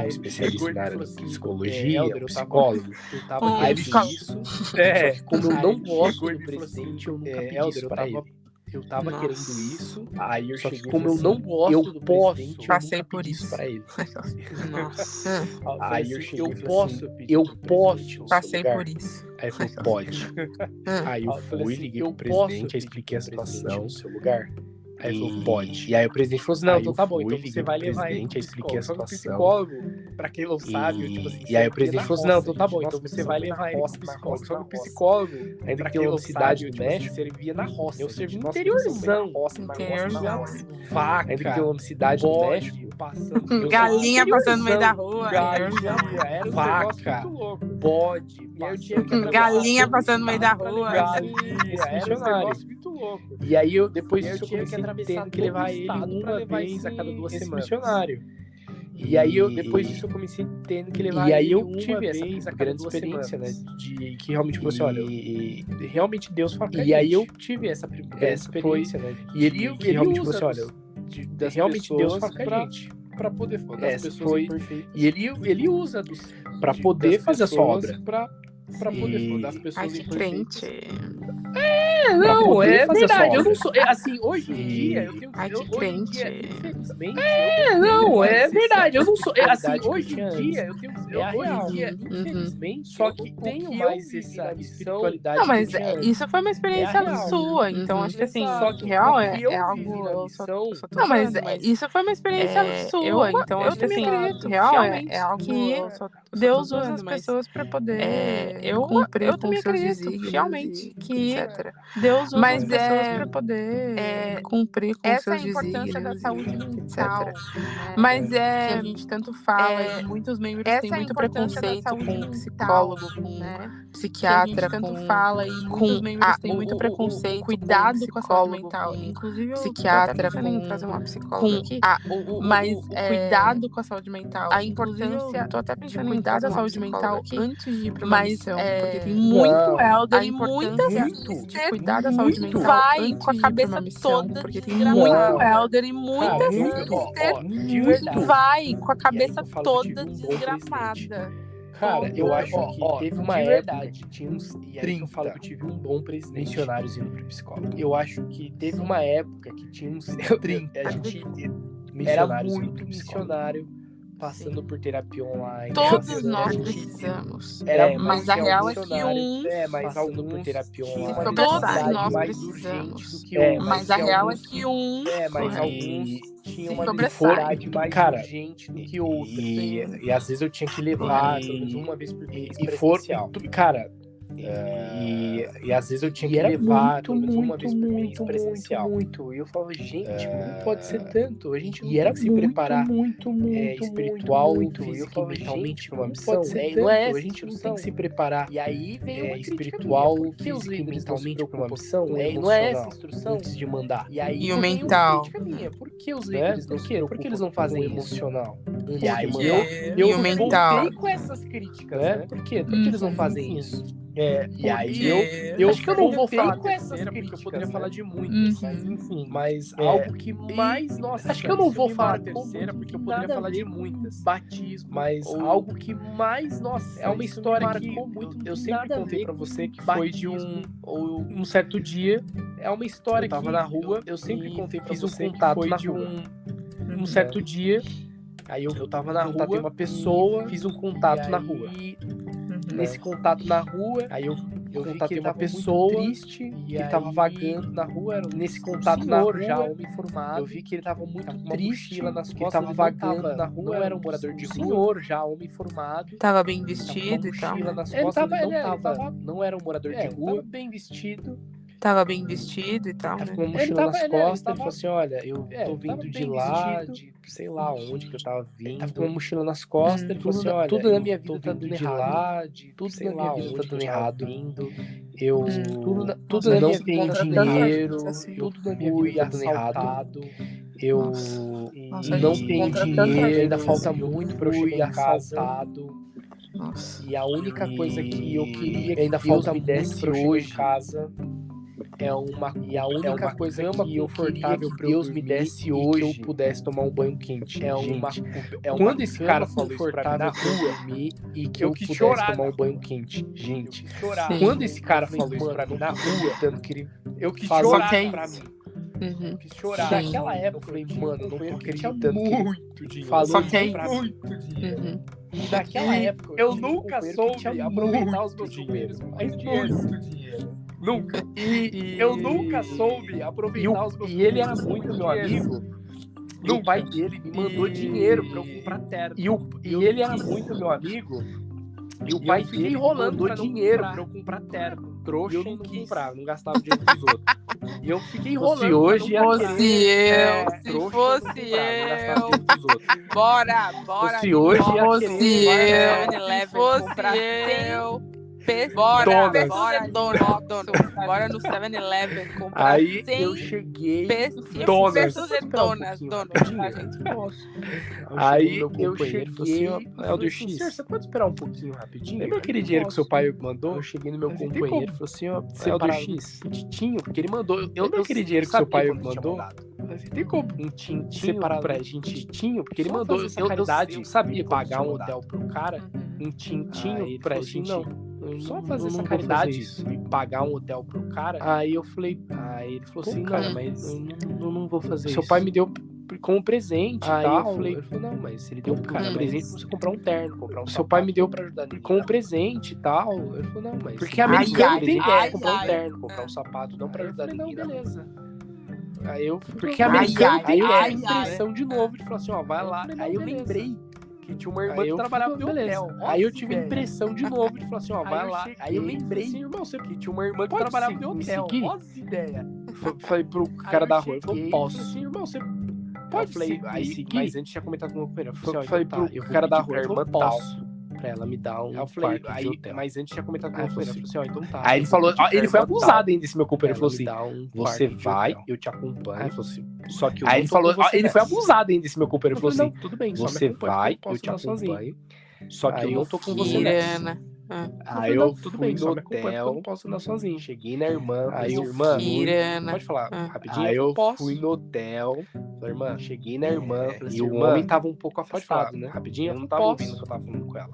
especialista na área de psicologia, psicólogo. Aí isso. Como eu não gosto do presidente, eu nunca pedi isso pra ele. Eu tava querendo isso. Aí eu cheguei, como eu não gosto do presidente, passei por isso para ele. Nossa. Aí eu cheguei, eu posso. Passei por isso. Aí falou, pode. Aí eu fui, liguei pro presidente, expliquei a situação no seu lugar. Aí ele falou, pode. E aí o presidente falou assim, não, então tá bom, então você vai levar ele. Aí expliquei a situação. Psicólogo, pra quem não sabe, tipo assim, e aí o presidente falou assim, não, então tá bom, então você vai levar ele pro psicólogo. Só que o psicólogo, ainda que uma cidade do México, servia na roça. Eu servi no interiorzão. Vaca. Ainda que uma cidade do México, passando. Galinha passando no meio da rua. Era vaca. Bode. Galinha passando no meio da rua. Era um negócio muito louco. E aí eu, depois disso, eu comecei tendo que levar ele uma vez a cada 2 semanas. Missionário. E aí eu, depois disso, eu comecei tendo que levar ele. E aí eu tive essa grande experiência, né? De que realmente falou assim, olha, realmente Deus fala. E aí eu tive essa experiência, né? E ele realmente falou assim, olha, realmente Deus fala com a gente. Pra poder fazer as pessoas perfeitas. E ele usa pra poder fazer a sua obra. Pra poder fazer as pessoas imperfeitas. Não, é verdade. Eu não sou. Assim, hoje em dia, eu tenho que. Ai, que crente. Infelizmente. Não, é verdade. Eu não sou. Assim, hoje em dia, eu tenho. Hoje em dia, infelizmente, só que tenho mais essa espiritualidade. Não, mas isso foi uma experiência sua. Então, acho que assim, só que real é algo. Não, mas isso foi uma experiência sua. Então, acho que assim, real é algo que Deus usa as pessoas pra poder cumprir com seus desígnios. Realmente. Que Deus usa as pessoas para poder cumprir com seus desígnios. Essa é a importância da saúde mental, mas que a gente tanto fala, muitos membros têm muito preconceito com psicólogo, com psiquiatra, tanto fala, e muitos membros têm muito preconceito, cuidado com a saúde mental, inclusive psiquiatra, com trazer uma psicóloga aqui, mas cuidado com a saúde mental, a importância, tô até pensando em cuidar da saúde mental antes de ir para uma missão, porque tem muito elder e muitas de cuidar da saúde mental vai com a cabeça toda, porque tem muito elder e muita sister vai com a cabeça toda desgramada. Cara, eu acho que teve uma época que tinha uns 30. Eu falo que eu tive um bom presidente. Missionários indo pro psicólogo. Eu acho que teve uma época que tinha uns 30. A gente era muito missionário. Passando por terapia online. Todos nós precisamos. Mas a real é que passando por terapia online. Todos nós precisamos. Mas a real é que mas alguns tinham uma dificuldade mais urgente do que outros. E às vezes eu tinha que levar, pelo menos uma vez por mês, presencial. Cara, e às vezes eu tinha que levar uma vez por mês presencial. E eu falava, gente, não pode ser tanto. A gente não tem que se preparar espiritual e mentalmente para uma missão. Não é, a gente não tem que se preparar espiritual e mentalmente para uma missão. Não é essa instrução antes de mandar. E o mental. Por que os líderes por que eles não fazem o emocional? E o mental. Eu voltei com essas críticas, né? Por que eles não fazem isso? E aí eu acho que eu não vou falar com essas críticas, porque eu poderia falar de muitas, mas enfim. Mas algo que mais, nossa, acho que eu não vou falar terceira, porque eu poderia falar de muitas. Batismo, mas algo que mais, nossa, é uma história que eu sempre contei pra você que foi de um certo dia, é uma história que eu tava na rua, eu sempre contei pra você que foi de um certo dia, aí eu tava na rua, uma pessoa, fiz um contato na rua. Nesse contato na rua, aí eu contatei uma pessoa triste, que tava vagando na rua, nesse contato na rua, já homem formado, eu vi que ele tava muito triste, nas costas, que ele tava vagando na rua, não era um morador de rua, senhor, já homem formado, tava bem vestido e tal. Não era um morador de rua, tava bem vestido. Tava bem vestido e tal, né? Com uma mochila nas costas, ele falou assim, olha, eu tô vindo de lá, de sei lá onde que eu tava vindo. Tava com uma mochila nas costas, ele falou assim, olha, tudo na minha vida tá dando errado. Tudo na minha vida tá dando errado. Eu tudo na minha vida tá dando dinheiro, tudo na minha vida tá dando errado. Eu não tenho dinheiro, ainda falta muito pra eu chegar em casa. E a única coisa que eu queria que ainda falta muito pra eu chegar em casa e a única coisa que confortável pra Deus me desse hoje que eu pudesse tomar um banho quente. Quando esse cara falou isso pra mim na rua e que eu pudesse tomar um banho quente, gente. Quando esse cara falou isso pra mim na rua, tanto que ele chorar pra mim. Eu quis chorar. Naquela época eu falei, mano, eu não tô acreditando muito dinheiro. Falou isso pra mim. E naquela época eu nunca soube aproveitar os meus companheiros com mais dinheiro. Nunca. E eu nunca soube aproveitar os meus E ele era muito meu amigo. E o pai dele me mandou dinheiro pra eu comprar terno. E ele era muito meu amigo. E o pai dele mandou dinheiro pra eu comprar terno. Trouxa, eu não quis comprar, não gastava dinheiro dos outros. E eu fiquei enrolando. Se fosse eu. Bora. Se hoje fosse eu. Bora no 7-Eleven comprar. Aí eu cheguei. Donas. Aí eu cheguei. Elder X, você pode esperar um pouquinho rapidinho? Lembra aquele dinheiro que seu pai mandou? Eu cheguei no meu companheiro e falei assim: ó, Elder X, tintinho, porque ele mandou. Eu lembro aquele dinheiro que seu pai mandou? Tem como um tintinho pra gente, porque ele mandou. Eu sabia pagar um hotel pro cara, um tintinho pra gente. Só fazer essa caridade e pagar um hotel pro cara. Aí eu falei, ele falou assim, cara, mas eu não vou fazer isso. Seu pai me deu como presente e tal. Eu falei, ele falou, não, mas ele deu cara presente pra você comprar um terno, comprar um seu pai me deu pra ajudar como presente e tal. Ele falou, não, mas porque americano tem ideia, comprar um terno, comprar um sapato, não pra ajudar ninguém. Não, beleza. Aí eu, porque americano tem a impressão de novo de falar assim, ó, vai lá. Aí eu lembrei que tinha uma irmã que trabalhava no hotel. Aí eu tive a impressão de novo de falar assim, ó, vai lá. Aí eu lembrei que tinha uma irmã que trabalhava no hotel. Ideia. Falei pro cara da rua, eu falei, posso. Assim, irmão, você pode seguir. Mas antes tinha comentado com o meu companheiro. Eu falei pro cara da rua, irmã, posso. Pra ela me dar um quarto de hotel. Mas antes tinha comentado com o meu companheiro. Eu falei assim, ó, então tá. Aí ele falou, ele foi abusado ainda, esse meu companheiro. Ele falou assim, você vai, eu te acompanho. Aí ele falou assim, só que aí ele falou, ele foi abusado ainda, esse meu companheiro. Ele falou assim, tudo bem, você vai, eu te acompanho. Só que eu não tô com você nessa. Aí eu fui no hotel, eu não posso andar sozinho. Cheguei na irmã, aí irmã, pode falar rapidinho. Aí eu fui no hotel, falei, irmã, cheguei na irmã, e o homem tava um pouco afastado, né? Rapidinho, eu não tava ouvindo o que eu tava falando com ela.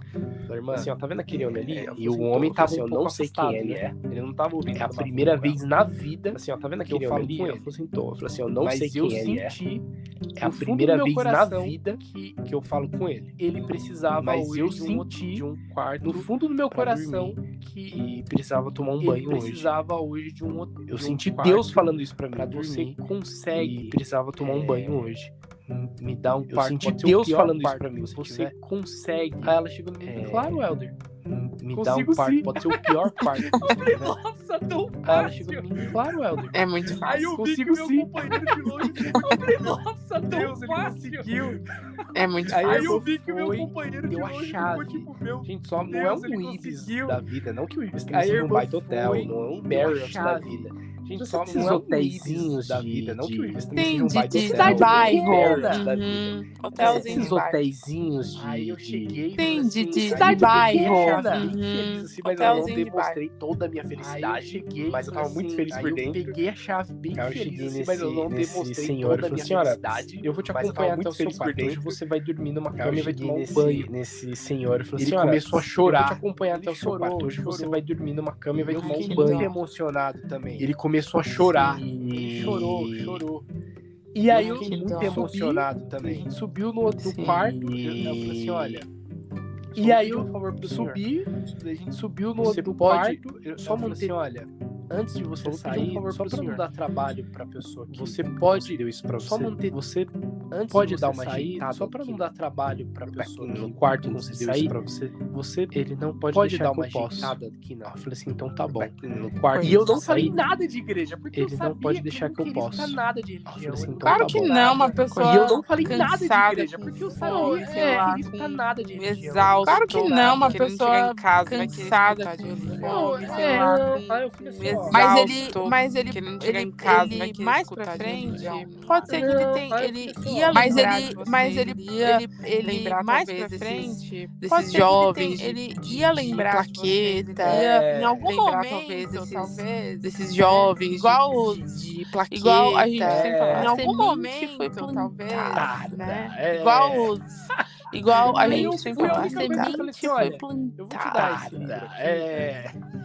Falei, irmã, assim, ó, tá vendo aquele homem ali? E o homem tava assim, eu não sei quem ele é. Ele não tava ouvindo. É a primeira vez na vida, assim, ó, tá vendo aquele homem ali? Eu falei assim, tô. Eu falei assim, eu não sei quem ele é. É a primeira vez na vida que eu falo com ele. Ele precisava, mas eu senti de um quarto no fundo do meu coração que precisava tomar um banho hoje. Precisava hoje de um eu senti Deus falando isso pra mim. Você consegue, precisava tomar um banho hoje. Me dá um quarto. Eu senti Deus falando isso pra mim. Você consegue. Aí ela chegou e me claro, Helder. Me dá um quarto, pode ser o pior quarto. Nossa, tão fácil. Aí ela chegou e me claro, Helder. É muito fácil. Aí eu vi que meu companheiro de longe. Nossa, tão fácil. É muito fácil. Aí eu vi que meu companheiro de longe ficou tipo, meu. Gente, só não é um Ibis da vida. Não que o Ibis tenha sido um baita hotel. Não é um Marriott da vida. Gente, só esses hotéisinhos da vida, não que o Ibis também seja um bairro. Hotelzinho esses hotéisinhos de... Aí eu cheguei... de bairro. Feliz, assim, mas eu não demonstrei toda a minha felicidade. Mas eu tava muito feliz por dentro. Eu peguei a chave bem feliz, assim, mas eu não demonstrei toda a minha felicidade. Eu vou te acompanhar até o seu quarto. Hoje você vai dormir numa cama e vai tomar um banho. Nesse senhor, ele começou a chorar. Eu vou te acompanhar até o seu quarto. Hoje você vai dormir numa cama e vai tomar um banho. Muito emocionado também. Ele começou a chorar. Ele chorou. E aí eu fiquei muito emocionado também. A gente subiu no outro quarto. Eu falei assim, olha... E aí eu subi, a gente subiu no outro quarto. Só manter, olha... Antes de você sair, só para não dar trabalho para a pessoa que você pode deu isso para você. Só manter você antes pode dar uma ajeitada, só para não dar trabalho para a pessoa no quarto você sair para você ele não pode dar uma ajeitada aqui não. Eu falei assim, então tá bom. No quarto. E eu não falei nada de igreja, porque ele não pode deixar que eu possa. Nada de religião. Assim, então claro que não, uma pessoa. E eu não falei nada de igreja, porque eu sabia que ele não queria nada de religião. Exausto. Claro que não, uma pessoa cansada de fome, sei lá. Mas ele mais pra frente, pode ser que ele ia lembrar mais pra frente, desses jovens, ele ia lembrar plaqueta, em algum momento, talvez, desses jovens, igual a gente sempre fala, em algum momento foi plantada, né? Igual a gente sempre fala, a semente foi plantada.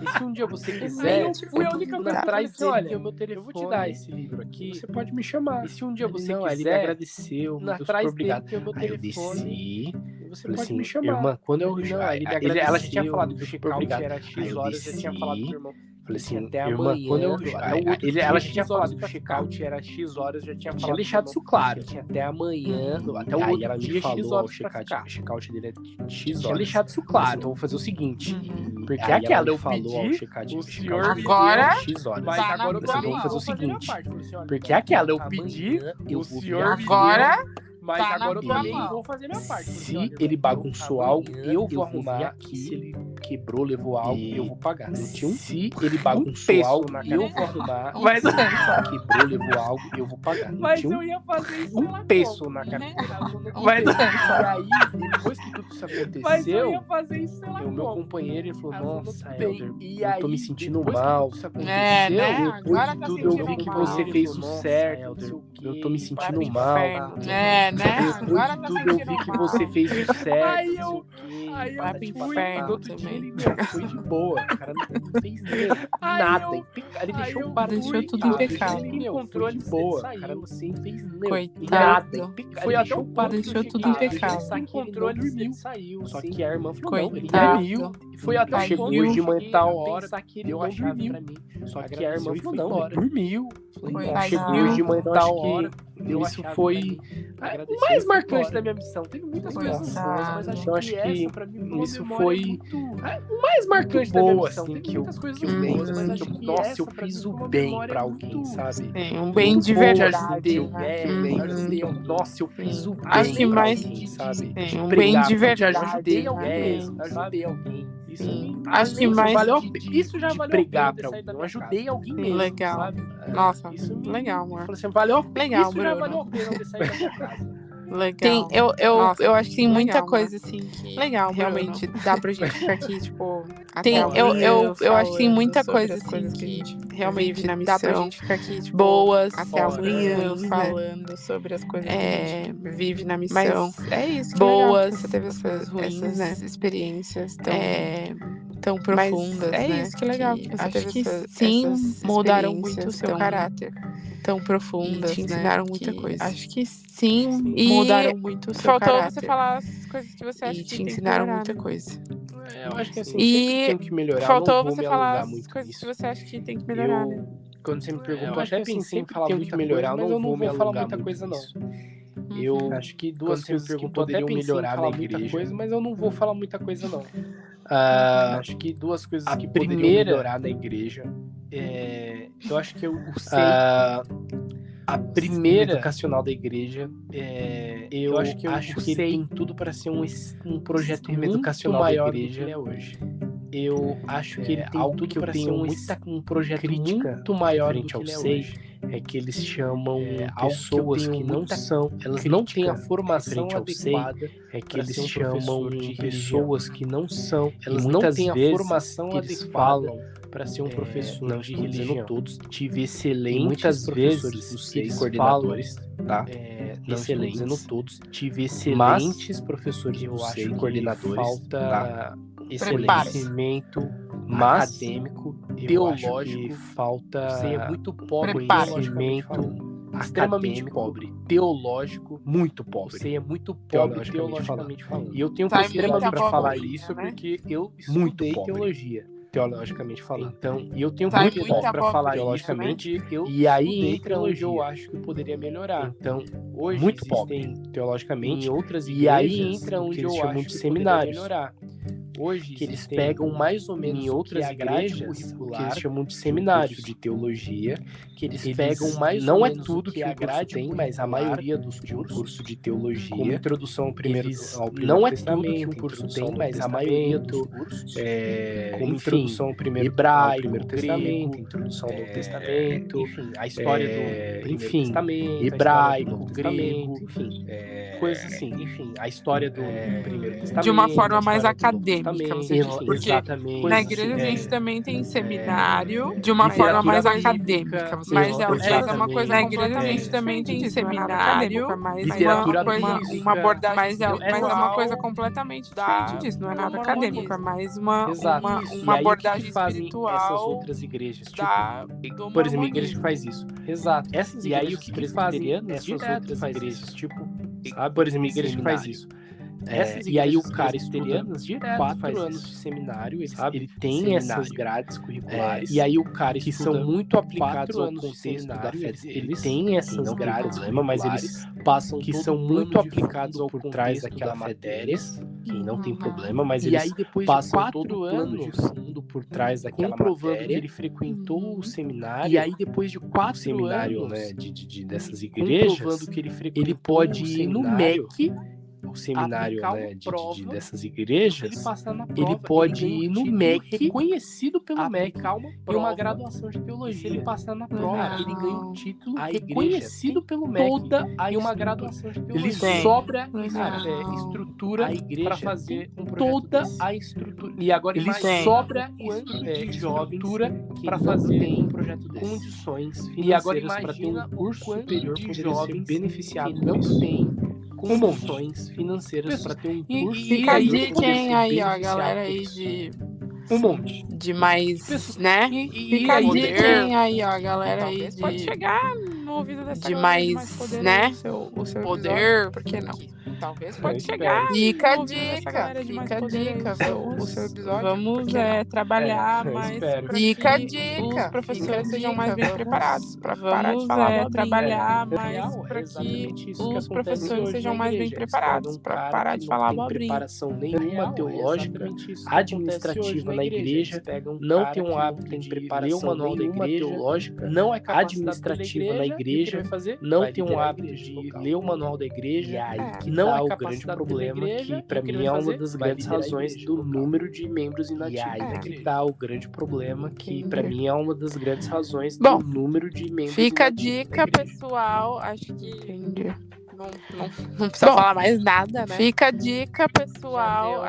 E se um dia você quiser, eu fui a única coisa atrás dele, que o meu telefone, eu vou te dar esse livro aqui, você pode me chamar. E se um dia você quiser, ele me agradeceu, atrás dele, que o meu telefone, você pode me chamar. Irmã, quando eu ela já tinha falado que o check-out era X horas, eu já tinha falado pro irmão. Falei assim, até amanhã, quando ela já tinha falado que o check-out era X horas, já tinha falado. Tinha deixado isso claro. Tinha até amanhã, até o outro dia X horas. O check-out dele é X horas. Tinha deixado isso claro. Então eu vou fazer o seguinte, porque aquela eu pedi, o senhor agora X horas. Mas agora eu vou fazer o seguinte, porque aquela eu pedi, o senhor agora... Mas agora eu também vou fazer minha parte. Se ele bagunçou algo, eu vou arrumar aqui. Se ele quebrou, levou algo, eu vou pagar. Se ele bagunçou algo, eu vou arrumar. Mas quebrou, levou algo, eu vou pagar. Mas eu ia fazer isso um peso na carteira. Mas aí, depois que tudo isso aconteceu, o meu companheiro ele falou, nossa, Helder, eu tô me sentindo mal. Depois de tudo eu vi que você fez o certo. Eu tô me sentindo mal. Né? Depois de tudo eu vi que você fez o certo. Aí eu vai pro inferno também. Foi de boa. O cara não fez nada. Ele deixou tudo impecável. Ele encontrou de boa. O cara não fez nada. Foi até o quarto. Deixou tudo impecável. Ele encontrou, ele dormiu. Só que a irmã falou, não, ele Coitado. dormiu. Foi até chegou de manhã tal hora. Deu a chave pra mim. Só que a irmã falou, não, ele dormiu. Chegou de manhã tal hora. Isso foi o mais marcante da minha missão. Teve muitas coisas boas, mas acho que isso foi o mais marcante da minha missão. Teve muitas coisas boas, mas acho que nossa, eu fiz o bem pra alguém, sabe? Um bem de verdade. Nossa, eu fiz o bem acho que mais, pra alguém, sabe? Um bem de verdade. Ajudei alguém. Acho que mais isso já valeu pregar pra alguém. Eu ajudei alguém mesmo. Legal. Sabe? Nossa, legal, amor. Falei assim, valeu. Legal, isso já valeu a pena eu sair da minha casa. Legal. Eu acho que tem muita coisa assim que realmente dá pra gente ficar aqui, tipo, eu acho que tem muita coisa assim que realmente dá pra gente ficar aqui, tipo, boas até amanhã falando sobre as coisas que a gente vive na missão. Mas é isso, que boas, você teve essas ruins, né, experiências tão profundas, né? É isso, que legal que você teve essas mudaram muito o seu caráter. Tão profundas, te ensinaram muita coisa. Acho que sim, mudaram muito o seu caráter. Faltou você falar as coisas que você acha que te ensinaram muita coisa. Eu acho que assim, sempre tem que melhorar. Faltou você falar as coisas que você acha que tem que melhorar, né? Quando você me perguntou, eu até pensei em falar muito melhorar, mas eu não vou falar muita coisa, não. Eu acho que duas coisas que poderiam melhorar na igreja, mas eu não vou falar muita coisa, não. Acho que duas coisas que poderiam melhorar na igreja. Eu acho que eu sei a primeira educacional da igreja. Eu acho que ele tem tudo para ser um projeto muito educacional maior da igreja. Do que é hoje. eu acho que ele tem algo que eu tenho um projeto muito maior frente ao SEI, é que eles chamam pessoas que não são, elas não têm a formação adequada, é que eles chamam pessoas que não são, elas não têm a formação adequada, eles falam para ser um professor de religião. Todos tive excelentes muitas professores dos 6 coordenadores, tá? Não estou dizendo todos, tive excelentes professores dos 6 coordenadores, falta excelente conhecimento acadêmico, teológico, falta é muito pobre, conhecimento extremamente pobre, teológico, muito pobre. Você é muito pobre teologicamente falando. E eu tenho extremamente para falar isso, né? Porque eu estudei teologia, teologicamente falando. Então, e eu tenho muito para falar teologicamente, né? E aí entra onde eu acho que poderia melhorar. Então, hoje muito pobre teologicamente, em outras igrejas, e aí entra onde eu acho que poderia melhorar. Hoje que eles pegam mais ou menos em outras igrejas que eles chamam de seminários de teologia, que eles pegam mais não ou menos é tudo que a grade tem, mas a maioria dos cursos de teologia, como introdução ao primeiro não é tudo que um curso tem, mas a maioria dos cursos, como introdução ao primeiro testamento, introdução ao Novo Testamento, enfim, a história do primeiro testamento, hebraico, grego, enfim, coisas assim, enfim, a história do primeiro testamento de uma forma mais acadêmica. Você diz, porque exatamente. Na igreja a gente também tem seminário de uma forma mais acadêmica. Mas é uma coisa na igreja a gente também tem seminário, mas uma abordagem, mas é uma coisa completamente diferente disso. Não é nada acadêmico, é mais uma abordagem espiritual. Essas outras igrejas, tipo, por exemplo, a igreja que faz isso. Exato. Essas igrejas, e aí o que fazem essas outras igrejas, tipo, sabe? Por exemplo, a igreja que faz isso. E aí o cara estuda 4 anos de seminário, ele tem essas grades curriculares, e aí o cara que são muito aplicados ao contexto da fé, ele tem essas grades, mas eles passam que são muito aplicados ao por trás daquela matéria, que não tem problema, mas eles passam todo o plano de fundo por trás daquela matéria, que ele frequentou o seminário, e aí depois de 4 seminários, né, dessas igrejas, que ele pode ir no MEC, o seminário, né, dessas igrejas, ele pode ir no MEC, reconhecido pelo MEC, e uma graduação de teologia. Se ele passar na prova, ele ganha um título reconhecido pelo MEC e uma graduação de teologia. Ele sobra estrutura para fazer toda a estrutura. E agora ele sobra estrutura para fazer um projeto desse. Condições financeiras para ter um curso superior de jovens beneficiados não tem condições financeiras para ter um curso. Fica a dica, hein, aí, ó, galera aí de um monte de mais, né? Fica a dica, hein, aí, ó, galera aí de pode chegar no ouvido dessa de mais, poder, né? O seu poder, por que não? Talvez pode chegar. Fica a dica, fica a dica. O seu episódio. Vamos trabalhar mais. Fica a dica. Os professores sejam mais bem preparados para parar de falar. Trabalhar mais para que os professores sejam mais bem preparados para parar de falar abobrinha. Preparação nenhuma teológica, administrativa na igreja, não tem um hábito de preparação o manual da igreja teológica, não é administrativa na igreja, não tem um hábito de ler o manual da igreja, não é o grande problema, que para mim é uma das grandes razões do número de membros inativos. E aí que tá o grande problema, que para mim é uma das grandes razões do número de membros fica inativos. Fica a dica, pessoal, acho que entendi. Não precisa falar mais nada, né? Fica a dica, pessoal.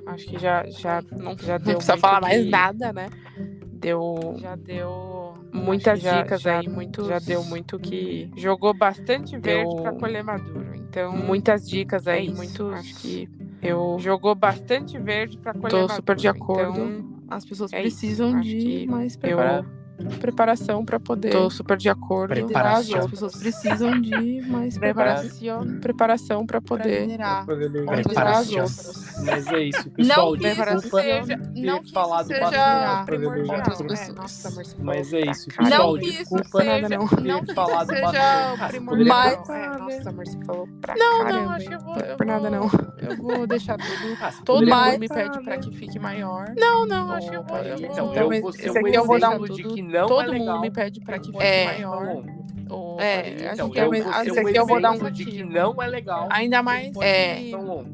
Acho que já deu. Não precisa falar mais nada, né? Já deu muitas dicas aí, já deu muito que jogou bastante verde para colher maduro. Então, muitas dicas aí, acho que jogou bastante verde para colher maduro. Tô super de acordo. Então, as pessoas precisam de mais preparação para poder. Tô super de acordo. Preparação. As pessoas precisam de mais preparação para poder liderar as outras. Mas é isso, pessoal. Não que isso seja primordial. Mas é isso, pessoal. Desculpa nada não. Não que isso seja primordial. Nossa, Marcia falou pra caramba. Não, acho que eu vou. Por nada não. Eu vou deixar tudo. Todo mundo me pede para que fique maior. Não, acho que eu vou. Esse aqui eu vou dar um tudo. Todo mundo me pede para que fique maior. Acho que eu vou dar um de que não é legal. Ainda mais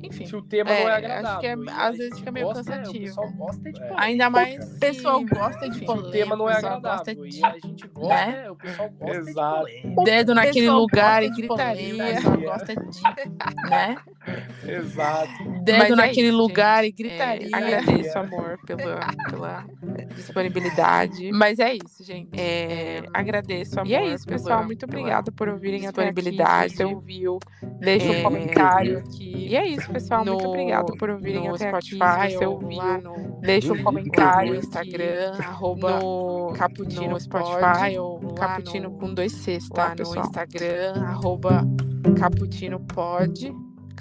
enfim, se o tema não é agradável. Acho que às vezes fica meio cansativo. O pessoal gosta de polêmica. Ainda mais o pessoal gosta de polêmica. O tema não é agradável. E a gente gosta, o pessoal gosta de polêmica. Dedo naquele lugar e gritaria. Gosta de, né? Exato. Dedo naquele lugar e gritaria. Agradeço, amor, pela disponibilidade. Mas é isso, gente. Agradeço, amor. E é isso, pessoal. Muito obrigada por ouvirem a disponibilidade. Se você ouviu, deixa um comentário aqui. E é isso, pessoal. Muito obrigada por ouvirem até Spotify. Se você ouviu, deixa um comentário no Instagram, no Cappuccino no Spotify ou Cappuccino com 2 Cs, tá? No Instagram, @CappuccinoPod.